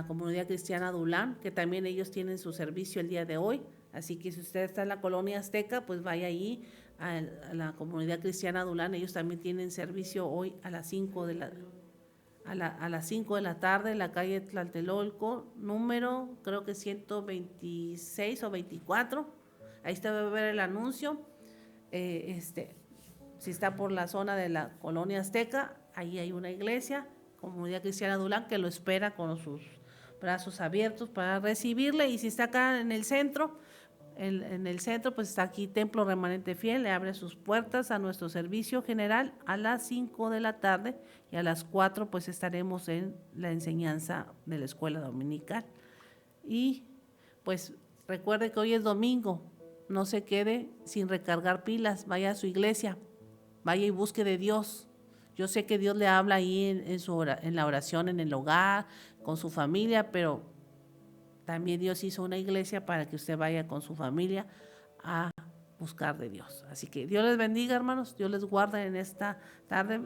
comunidad cristiana Dulán, que también ellos tienen su servicio el día de hoy. Así que si usted está en la colonia Azteca, pues vaya ahí a la comunidad cristiana Dulán. Ellos también tienen servicio hoy a las 5 de la tarde en la calle Tlatelolco, número creo que 126 o 24. Ahí está, va a ver el anuncio. Si está por la zona de la colonia Azteca, ahí hay una iglesia, comunidad cristiana Dulán, que lo espera con sus brazos abiertos para recibirle. Y si está acá en el centro, pues está aquí Templo Remanente Fiel, le abre sus puertas a nuestro servicio general a las 5 de la tarde, y a las 4 pues estaremos en la enseñanza de la escuela dominical. Y pues recuerde que hoy es domingo, no se quede sin recargar pilas, vaya a su iglesia, vaya y busque de Dios. Yo sé que Dios le habla ahí en la oración, en el hogar, con su familia, pero también Dios hizo una iglesia para que usted vaya con su familia a buscar de Dios. Así que Dios les bendiga, hermanos, Dios les guarde en esta tarde.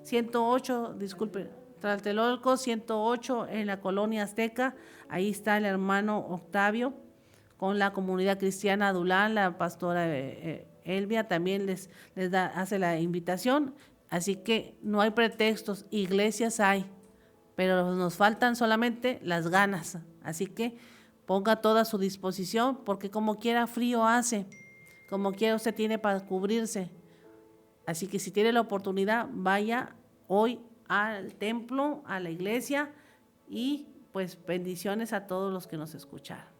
108, disculpe, Tlatelolco 108 en la colonia Azteca. Ahí está el hermano Octavio con la comunidad cristiana Dulán, la pastora Elvia también hace la invitación. Así que no hay pretextos, iglesias hay, pero nos faltan solamente las ganas. Así que ponga toda a su disposición, porque como quiera frío hace, como quiera usted tiene para cubrirse. Así que si tiene la oportunidad, vaya hoy al templo, a la iglesia, y pues bendiciones a todos los que nos escucharon.